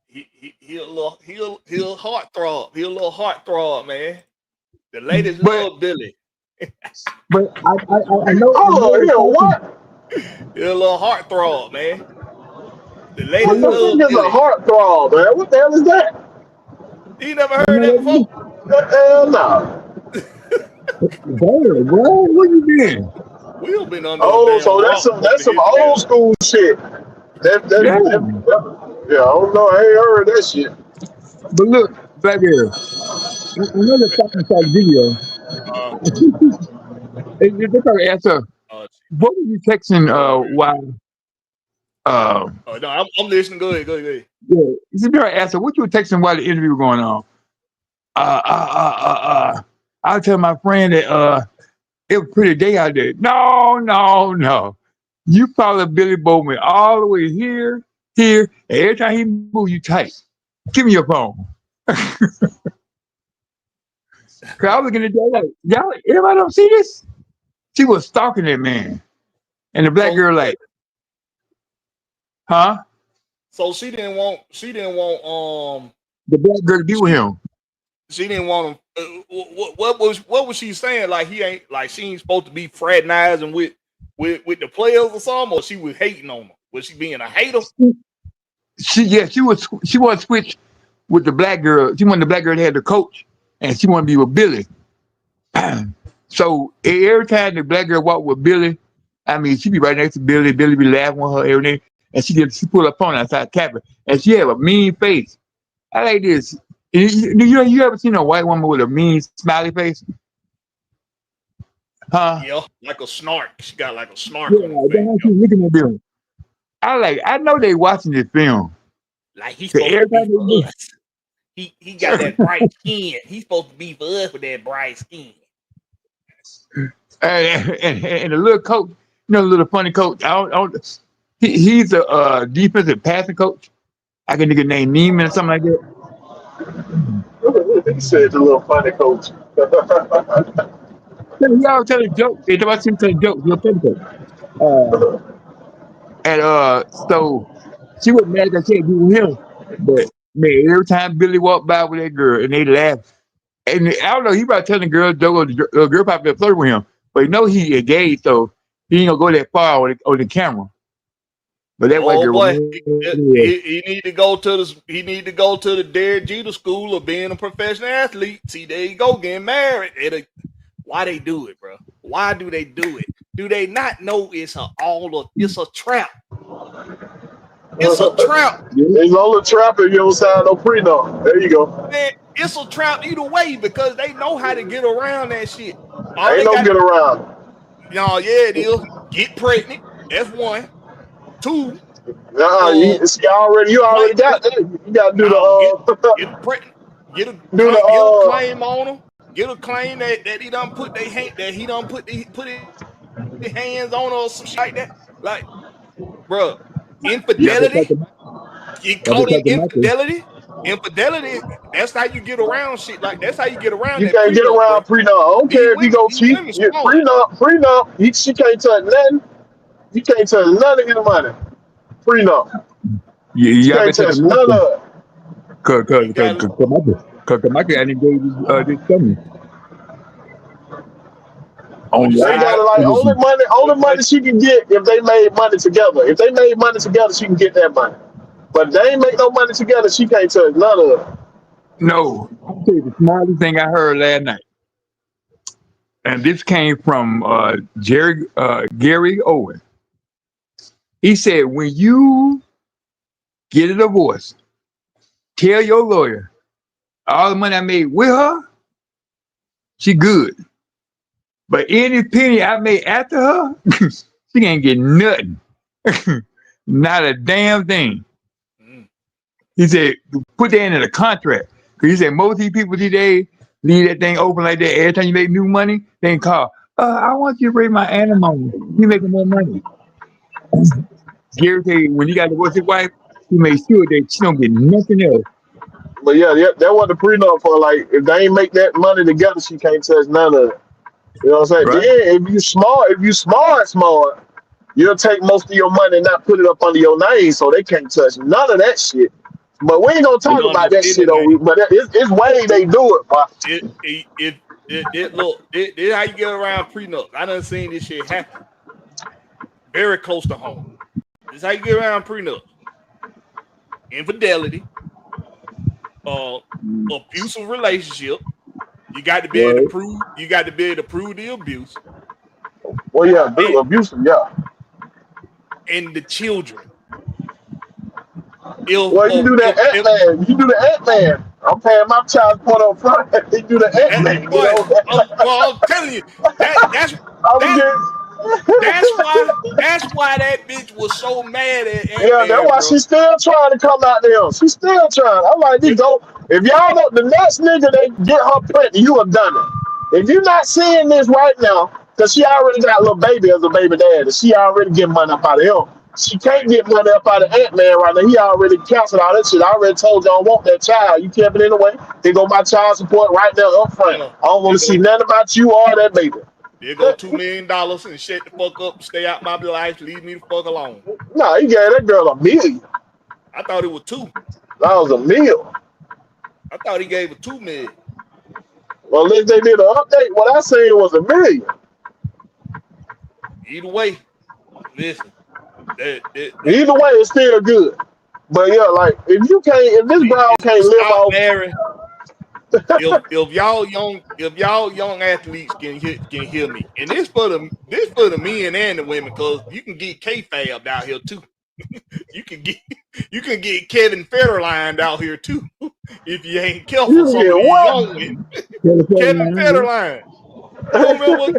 He a little heartthrob. He a little heartthrob, man. The ladies But love Billy. I know. Oh, yeah, what? He a little heartthrob, man. The What ladies the love fuck is a Billy. heartthrob, man? What the hell is that? You never heard that before? Hell no. Damn, bro, what you doing? We've been under a Oh, damn so rock most that's of some his old career. school shit. Yeah. Yeah, I don't know. I ain't heard that shit. But look, Blackberry, I know the Falcons saw the video. Uh, They probably asked her, uh, what were you texting while no, I'm listening. Go ahead. yeah, she probably asked her what you were texting while the interview was going on. I tell my friend that it was a pretty day out there. No. You follow Billy Bowman all the way here, and every time he moves, you type. Give me your phone. Cause I was looking at that like, y'all, everybody don't see this? She was stalking that man. And the black girl like, huh? So she didn't want The black girl to be with him. she didn't want him. What was she saying? Like he ain't like she ain't supposed to be fraternizing with the players or something, or she was hating on him? Was she being a hater? She was switch with the black girl. She wanted the black girl to have the coach, and she wanted to be with Billy. So every time the black girl walked with Billy, I mean, she be right next to Billy. Billy be laughing with her, everything, and she pull her phone outside tapping, and she have a mean face. I like this. You ever seen a white woman with a mean smiley face? Huh? Yeah, like a snark. She got like a snark Yeah, on her that's face. how she's looking at them. I know they watching this film. Like he's 'Cause supposed to be every time for us. He got that bright skin. He's supposed to be for us with that bright skin. and the little coach, the little funny coach. I don't he's a defensive passing coach. I can nigga name Neiman or something like that. He said the little funny coach. He always tell a joke. They talk about him telling jokes. Little funny coach. So she was mad that she had to do with him, but man, every time Billy walked by with that girl and they laughed, and I don't know, he probably telling the girl joke or the girl probably flirting with him, but you know he engaged, so he ain't gonna go that far on the camera. But that white Oh girl, boy, yeah. he need to go to the Derek Jeter school of being a professional athlete. See, there you go, getting married. Why they do it, bro? Why do they do it? Do they not know it's a trap? It's a trap. It's only a trap if you don't sign no prenup. There you go. Man, it's a trap either way because they know how to get around that shit. Ain't no get around. No, yeah, it is. Get pregnant. That's one. Two. You already got that. You gotta do get pregnant. Get a claim on them. Get a claim that he done put his hands on her or some shit like that. Like, bro, infidelity. Get caught in infidelity. Infidelity. That's how you get around shit. Like that's how you get around. You can't get around prenup. I don't care if you go cheat. Prenup. She can't touch nothing. You can't touch none of your money. Prenup. You can't touch none of it. Cause Michael I didn't gave this coming. Only money she can get if they made money together. If they made money together, she can get that money. But they ain't make no money together, she can't touch none of it. No, I'll tell you the smartest thing I heard last night. And this came from Gary Owen. He said, when you get a divorce, tell your lawyer, all the money I made with her, she good. But any penny I made after her, she can't get nothing. Not a damn thing. He said, put that in a contract. Because he said, most of these people today leave that thing open like that. Every time you make new money, they can call, I want you to bring my animal. You making more money. Gary said, when you got to divorce his wife, he made sure that she don't get nothing else. But yeah, that was the prenup for, like, if they ain't make that money together, she can't touch none of it. You know what I'm saying? Right. Then if you smart, you'll take most of your money and not put it up under your name, so they can't touch none of that shit. But we ain't gonna talk about that shit, though. But it's way they do it, bro. This is how you get around prenup. I done seen this shit happen very close to home. This is how you get around prenup. Infidelity, abusive relationship. You got to be able to prove. You got to be able to prove the abuse. Well, yeah, abusive, yeah. And the children. You do the Ant-Man. I'm paying my child support up front. You do the Ant-Man. I'm telling you, that's why that bitch was so mad at Ant-Man. Yeah, that's why she's still trying to come out there. She's still trying. I'm like, if y'all know the next nigga they get her pregnant, you have done it. If you're not seeing this right now, because she already got a little baby as a baby dad, and she already get money up out of him. She can't get money up out of Ant-Man right now. He already canceled all that shit. I already told you I don't want that child. You kept it anyway. They go my child support right there up front. I don't want to see nothing about you or that baby. There go $2 million and shut the fuck up, stay out my life, leave me the fuck alone. No, he gave that girl $1 million. I thought it was $2 million. That was $1 million. I thought he gave her $2 million. Well, if they did an update, what I said was $1 million. Either way, listen. Either way, it's still good. But yeah, like if this brown can't live off. Marrying, if y'all young athletes can hear me, and this for the men and the women, because you can get kayfabe out here too. You can get Kevin Federline out here too if you ain't careful. You Some get of these what? young men. Kevin Federline. You don't remember what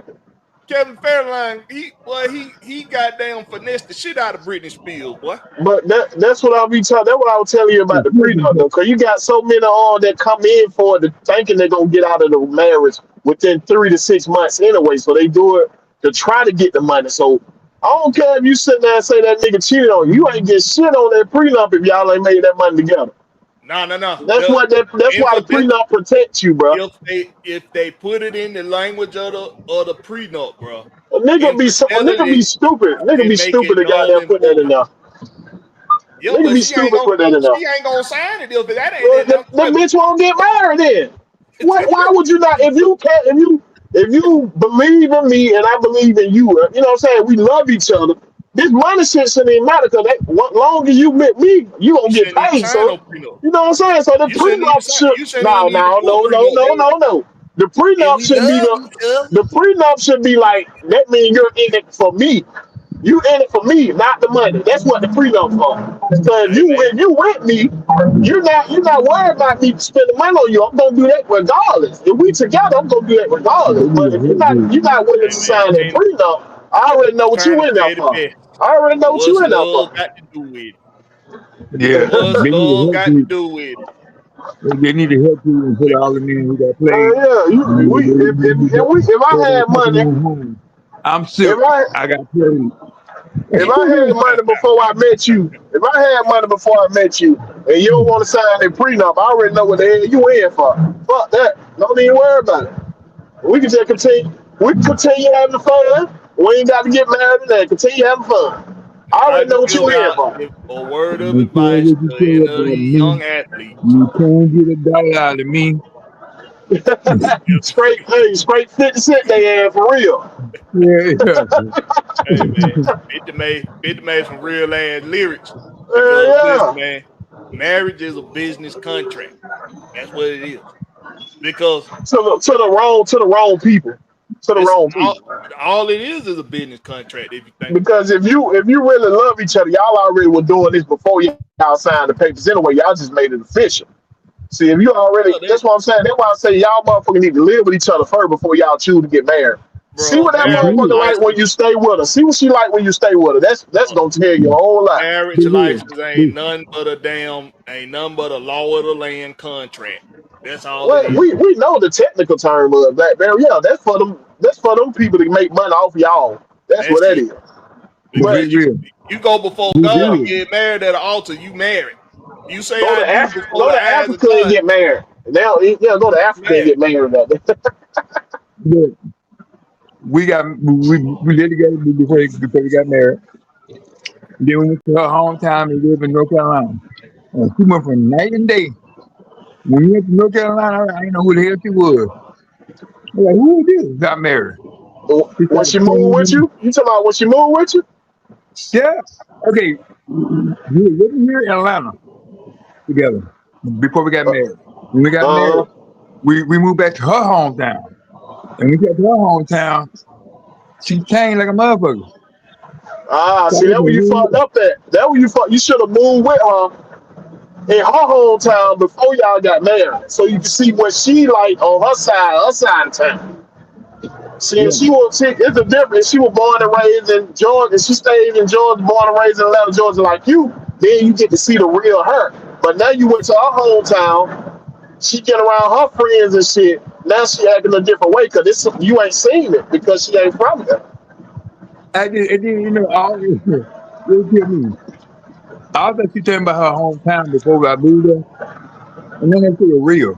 Kevin Federline? He goddamn finessed the shit out of Britney Spears, boy. But that's what I'll be telling. That's what I was telling you about the prenup though, because you got so many on that come in for it, thinking they're gonna get out of the marriage within 3 to 6 months anyway. So they do it to try to get the money. So I don't care if you sit there and say that nigga cheated on you. You ain't get shit on that prenup if y'all ain't made that money together. No. That's why the prenup protects you, bro. If they put it in the language of the prenup, bro. A nigga be stupid. Nigga be and make stupid it to null goddamn and put that in void. there. Yeah, Nigga but be stupid put that in there. she ain't gonna sign it if that ain't Well, in there. the bitch won't get married then. Why would you not? If you can't, if you believe in me and I believe in you, you know what I'm saying? We love each other. This money shit shouldn't even matter because long as you met me, you You gonna get shouldn't even paid. sign So no prenup. you know what I'm saying? So the You shouldn't even prenup sign. should You shouldn't even need to do a prenup. no. The If prenup we should be love each other, the prenup should be like that means you're in it for me. You in it for me, not the money. That's what the prenup for. Because hey man, if you with me, you're not worried about me spending money on you. I'm gonna do that regardless. If we together, I'm gonna do that regardless. But if you're not willing to sign that man, prenup, I already know what trying you to in there say the for. best. I already know what What's you in there love for. got to do with it? Yeah, What's they need to love help got to you. do with it? They need to help you and put all the men who got played. Yeah, if I had money, I'm if sick. I I got played. if I had money before I met you, and you don't want to sign a prenup, I already know what the hell you in for. Fuck that. Don't even worry about it. We can just continue. We can continue having fun. We ain't got to get married today. Continue having fun. I If I already can know what you give in out for. a word of You can't advice what you to say any of about these me. young athletes, You can't get a dollar out of me. straight 50 cent they had for real. Yeah, hey man, 50 made some real ass lyrics. Because listen, Yeah. man, marriage is a business contract. That's what it is. Because To the wrong people. To the it's wrong people. all it is a business contract if you think about Because if you really love each other, y'all already were doing this before y'all signed the papers anyway. Y'all just made it official. See, if you already, it. that's what I'm saying. That's why I say y'all motherfuckers need to live with each other first before y'all choose to get married. See Bro, what that marriage motherfucker like when license, you stay with her. See what she like when you stay with her. That's uh, gonna tell you a whole lot. marriage license ain't nothing but a law of the land contract. That's all it Well, is. we know the technical term of Blackberry. Yeah, that's for them. That's for them people to make money off y'all. That's what That's that it. is. but But be Because real. you go before Be God yeah, and real. get married at the altar, you married. You say go I to do Africa, before go the to eyes of Africa and God, get married. Now, yeah, go to you Africa and married. get married. Look, we did together before we got married. Then we went to her hometown and lived in North Carolina. And she went from night and day. When we went to North Carolina, I didn't know who the hell she was. I was like, who is this? Got married. She When started she moved telling with me, you, you talking about when she moved with you? yeah, okay, we were living here in Atlanta together before we got married. When we got Uh, married, we moved back to her hometown. And when we got to her hometown, she changed like a motherfucker. see Started that to where you move. fucked up at. That where you fucked. You should have moved with her in her hometown before y'all got married, so you can see what she like on her side of town. See, Yeah. it's a difference. She was born and raised in Georgia. She stayed in Georgia, born and raised in Atlanta, Georgia, like you. Then you get to see the real her. But now you went to her hometown. She get around her friends and shit. Now she acting a different way because you ain't seen it because she ain't from there. And then, all this, it hit me. I thought she talking about her hometown before I moved there. And then I see it real.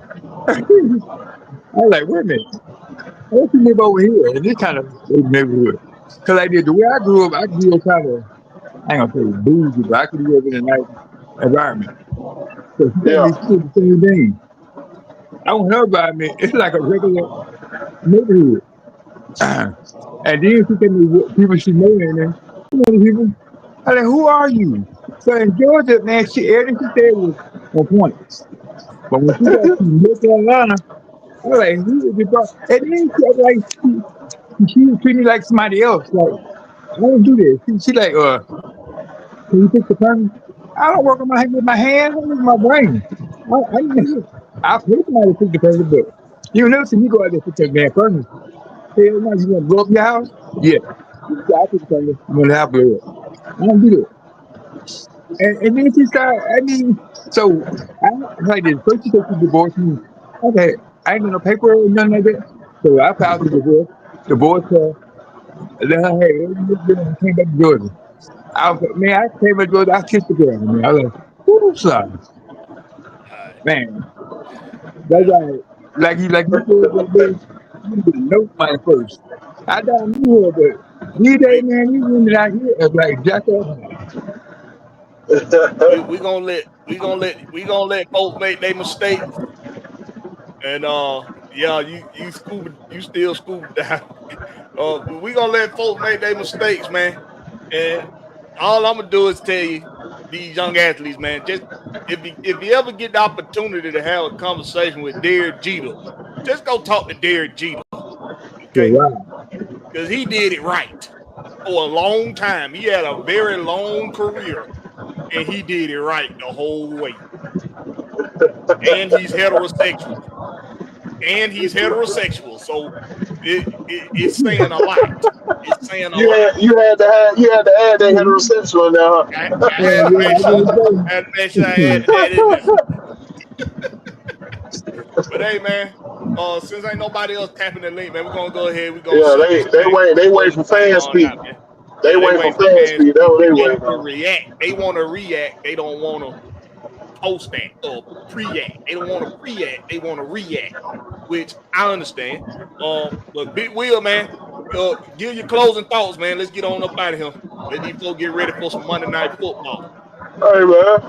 I was like, wait a minute. I want to live over here in this kind of neighborhood. Because I did the way I grew up kind of, I ain't gonna say bougie, but I grew up in a nice environment. So she told Yeah. me she did the same thing. I want her environment, it's like a regular neighborhood. And then she told me what people she know in there. You know the people. I like, who are you? So in Georgia, man, everything she said was on point. But when she got to North Carolina, I was like, who is this? And then she act like she was treating me like somebody else. Like, I don't do this. She like, Can you fix the furnace? I don't work on with my hands. I use my brain. I pay somebody to fix the furnace, but you never see me go out there to fix that damn furnace. Hell no, you want to blow up your house? Yeah. I fix the furnace. You want to have blow up. I don't do that. And then she started, I mean, so I like this. First she said she divorced me. Okay, I ain't got no paper or nothing like that. So I filed for divorced her, let her have everything, came back to Georgia. I was like, man, I came back to Georgia, I kissed the girl, man. I was like, whoo, son. Man, that's like you said, that day, you need to know mine first. I don't knew her, but these days, We man, these women out here are like jack up. we gonna let folks make their mistakes. And yeah, you still scuba down. We gonna let folks make their mistakes, man. And all I'm gonna do is tell you, these young athletes, man, just if you ever get the opportunity to have a conversation with Derek Jeter, just go talk to Derek Jeter, So, okay? wow. Because he did it right for a long time. He had a very long career, and he did it right the whole way. And he's heterosexual. So it's saying a lot. It's saying a lot. You had to add that heterosexual in there, I had to make sure I had that in there. But hey, man, since ain't nobody else tapping the link, man, we're gonna go ahead. We're gonna huh? shut this They thing. wait for fan speed. Out, man. They Yeah, they wait for wait for fan fans speed. That's what they to wait on. react. They want to react. They don't want to post that or pre-act. They don't want to pre-act. They want to react, which I understand. But Big Will, man, give your closing thoughts, man. Let's get on up out of here. Let these folks get ready for some Monday Night Football. Hey man,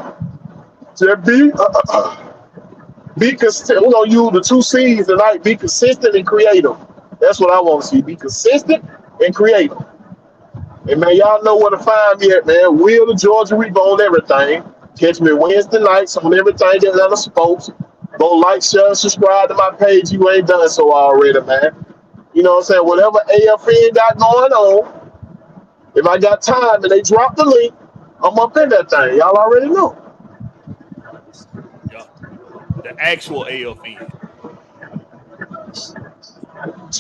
just be consistent. We're gonna use the two C's tonight. Be consistent and creative. That's what I want to see. Be consistent and creative. And man, y'all know where to find me at, man. Will the Georgia Reaper on everything. Catch me Wednesday nights on everything that other sports. Go like, share, subscribe to my page. You ain't done so already, man. You know what I'm saying? Whatever AFN got going on, if I got time and they drop the link, I'm up in that thing. Y'all already know. Yeah, the actual AFN.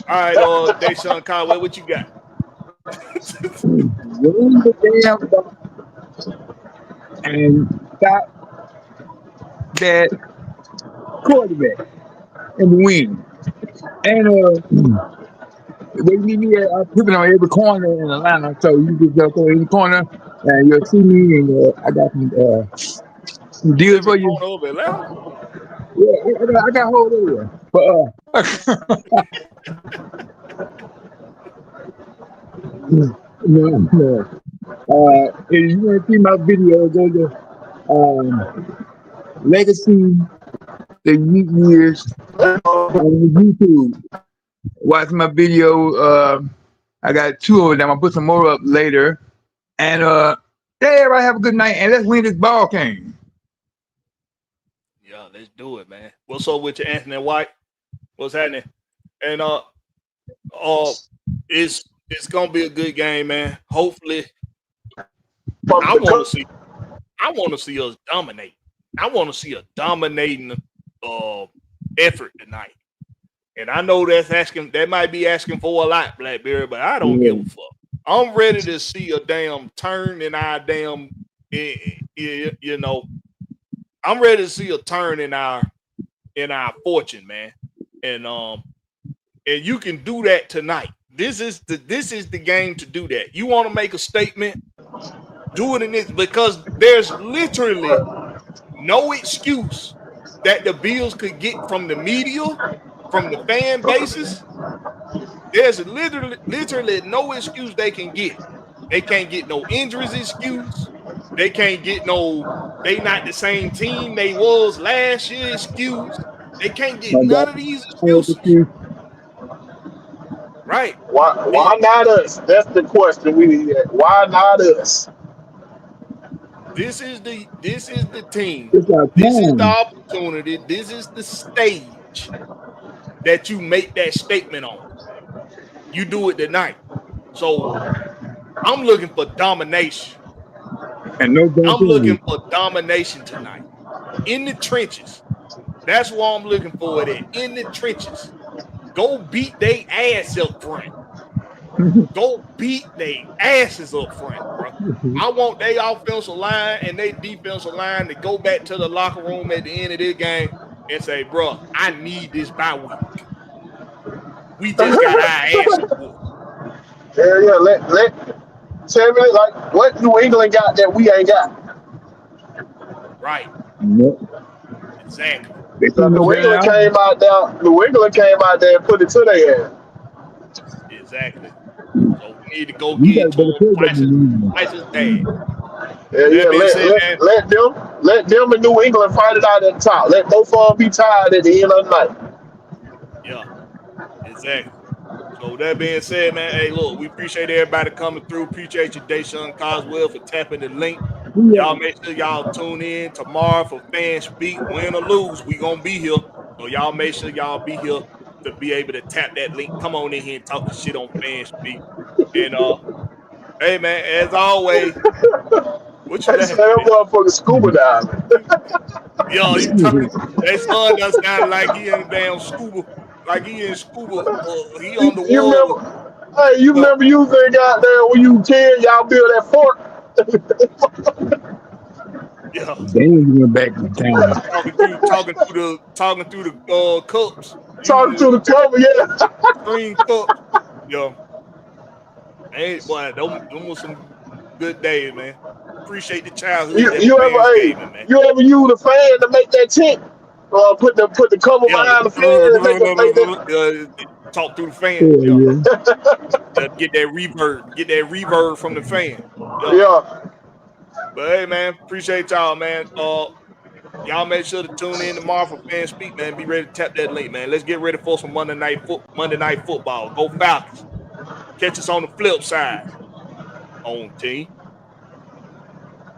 All right, Deshaun Conway, what you got? Win the damn ball and stop that quarterback and win. And they need me people on every corner in Atlanta, so you just go to any corner and you'll see me, and I got some deals Every for you. corner of Atlanta. Yeah, I got hold of you. No. If you want to see my video, go to Legacy the Years on YouTube. Watch my video. I got 2 of them. I'll put some more up later. And yeah, everybody have a good night, and let's win this ball game. Yeah, let's do it, man. What's up with you, Anthony White? What's happening? And it's gonna be a good game, man. Hopefully, I want to see us dominate. I want to see a dominating effort tonight. And I know that might be asking for a lot, Blakberry, but I don't give a fuck. I'm ready to see a damn turn in our damn, you know. I'm ready to see a turn in our fortune, man. And you can do that tonight. This is the game to do that. You want to make a statement, do it in this, because there's literally no excuse that the Bills could get from the media, from the fan bases. There's literally no excuse they can get. They can't get no injuries excuse. They can't get they not the same team they was last year excuse. They can't get none of these excuses. Right. Why not us? That's the question we need. Why not us? This is the team. It's our This is the time. opportunity. This is the stage that you make that statement on. You do it tonight. So I'm looking for domination. And no I'm looking backyard. for domination tonight in the trenches. That's what I'm looking for. It in the trenches. Go beat their ass up front. Go beat their asses up front, bro. I want their offensive line and their defensive line to go back to the locker room at the end of this game and say, bro, I need this bye week. We just got our asses whooped. Yeah. Tell me, like, what New England got that we ain't got? Right. Yep. Exactly. They So come New England down. came out there. New England came out there and put it to their ass. Exactly. So we need to go We get got it a to better them player twice than you. as bad. Yeah. That being said, man, Let them and New England fight it out at the top. Let both of them be tired at the end of the night. yeah, exactly. So that being said, man, hey, look, we appreciate everybody coming through. Appreciate you, Deshaun Coswell, for tapping the link. Y'all make sure y'all tune in tomorrow for Fan Speak. Win or lose, we gonna be here. So y'all make sure y'all be here to be able to tap that link. Come on in here and talk the shit on Fan Speak. And hey man, as always, what you That's laughing that at? motherfucker scuba diving. Yo, he talking. That son done sounded like he in damn scuba, like he in scuba. He on the You wall. remember? Hey, you Yo, remember you think out there when you 10, y'all build that fort? yeah. They ain't going back to town. Talking through the cups, using Talking the to the cover, yeah. green cups. Yo, hey boy, them was some good days, man. Appreciate the childhood that the fans gave me, man. You ever use the fan to make that tent? Put the cover Yeah, behind the fan and make that. talk through the fan. Yeah, Yeah, yeah. get that reverb from the fan. Yeah, Yeah. but hey, man, appreciate y'all, man. Y'all make sure to tune in tomorrow for Fan Speak, man. Be ready to tap that link, man. Let's get ready for some Monday night football. Go Falcons. Catch us on the flip side. On team.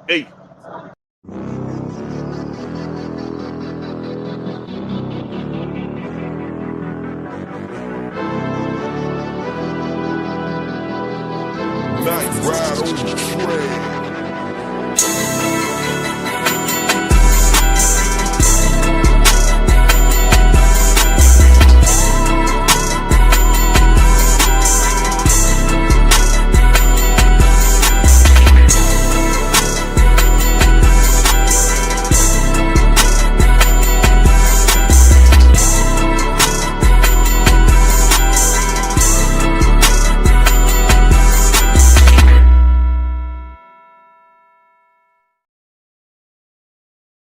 Hey. Night ride on the train.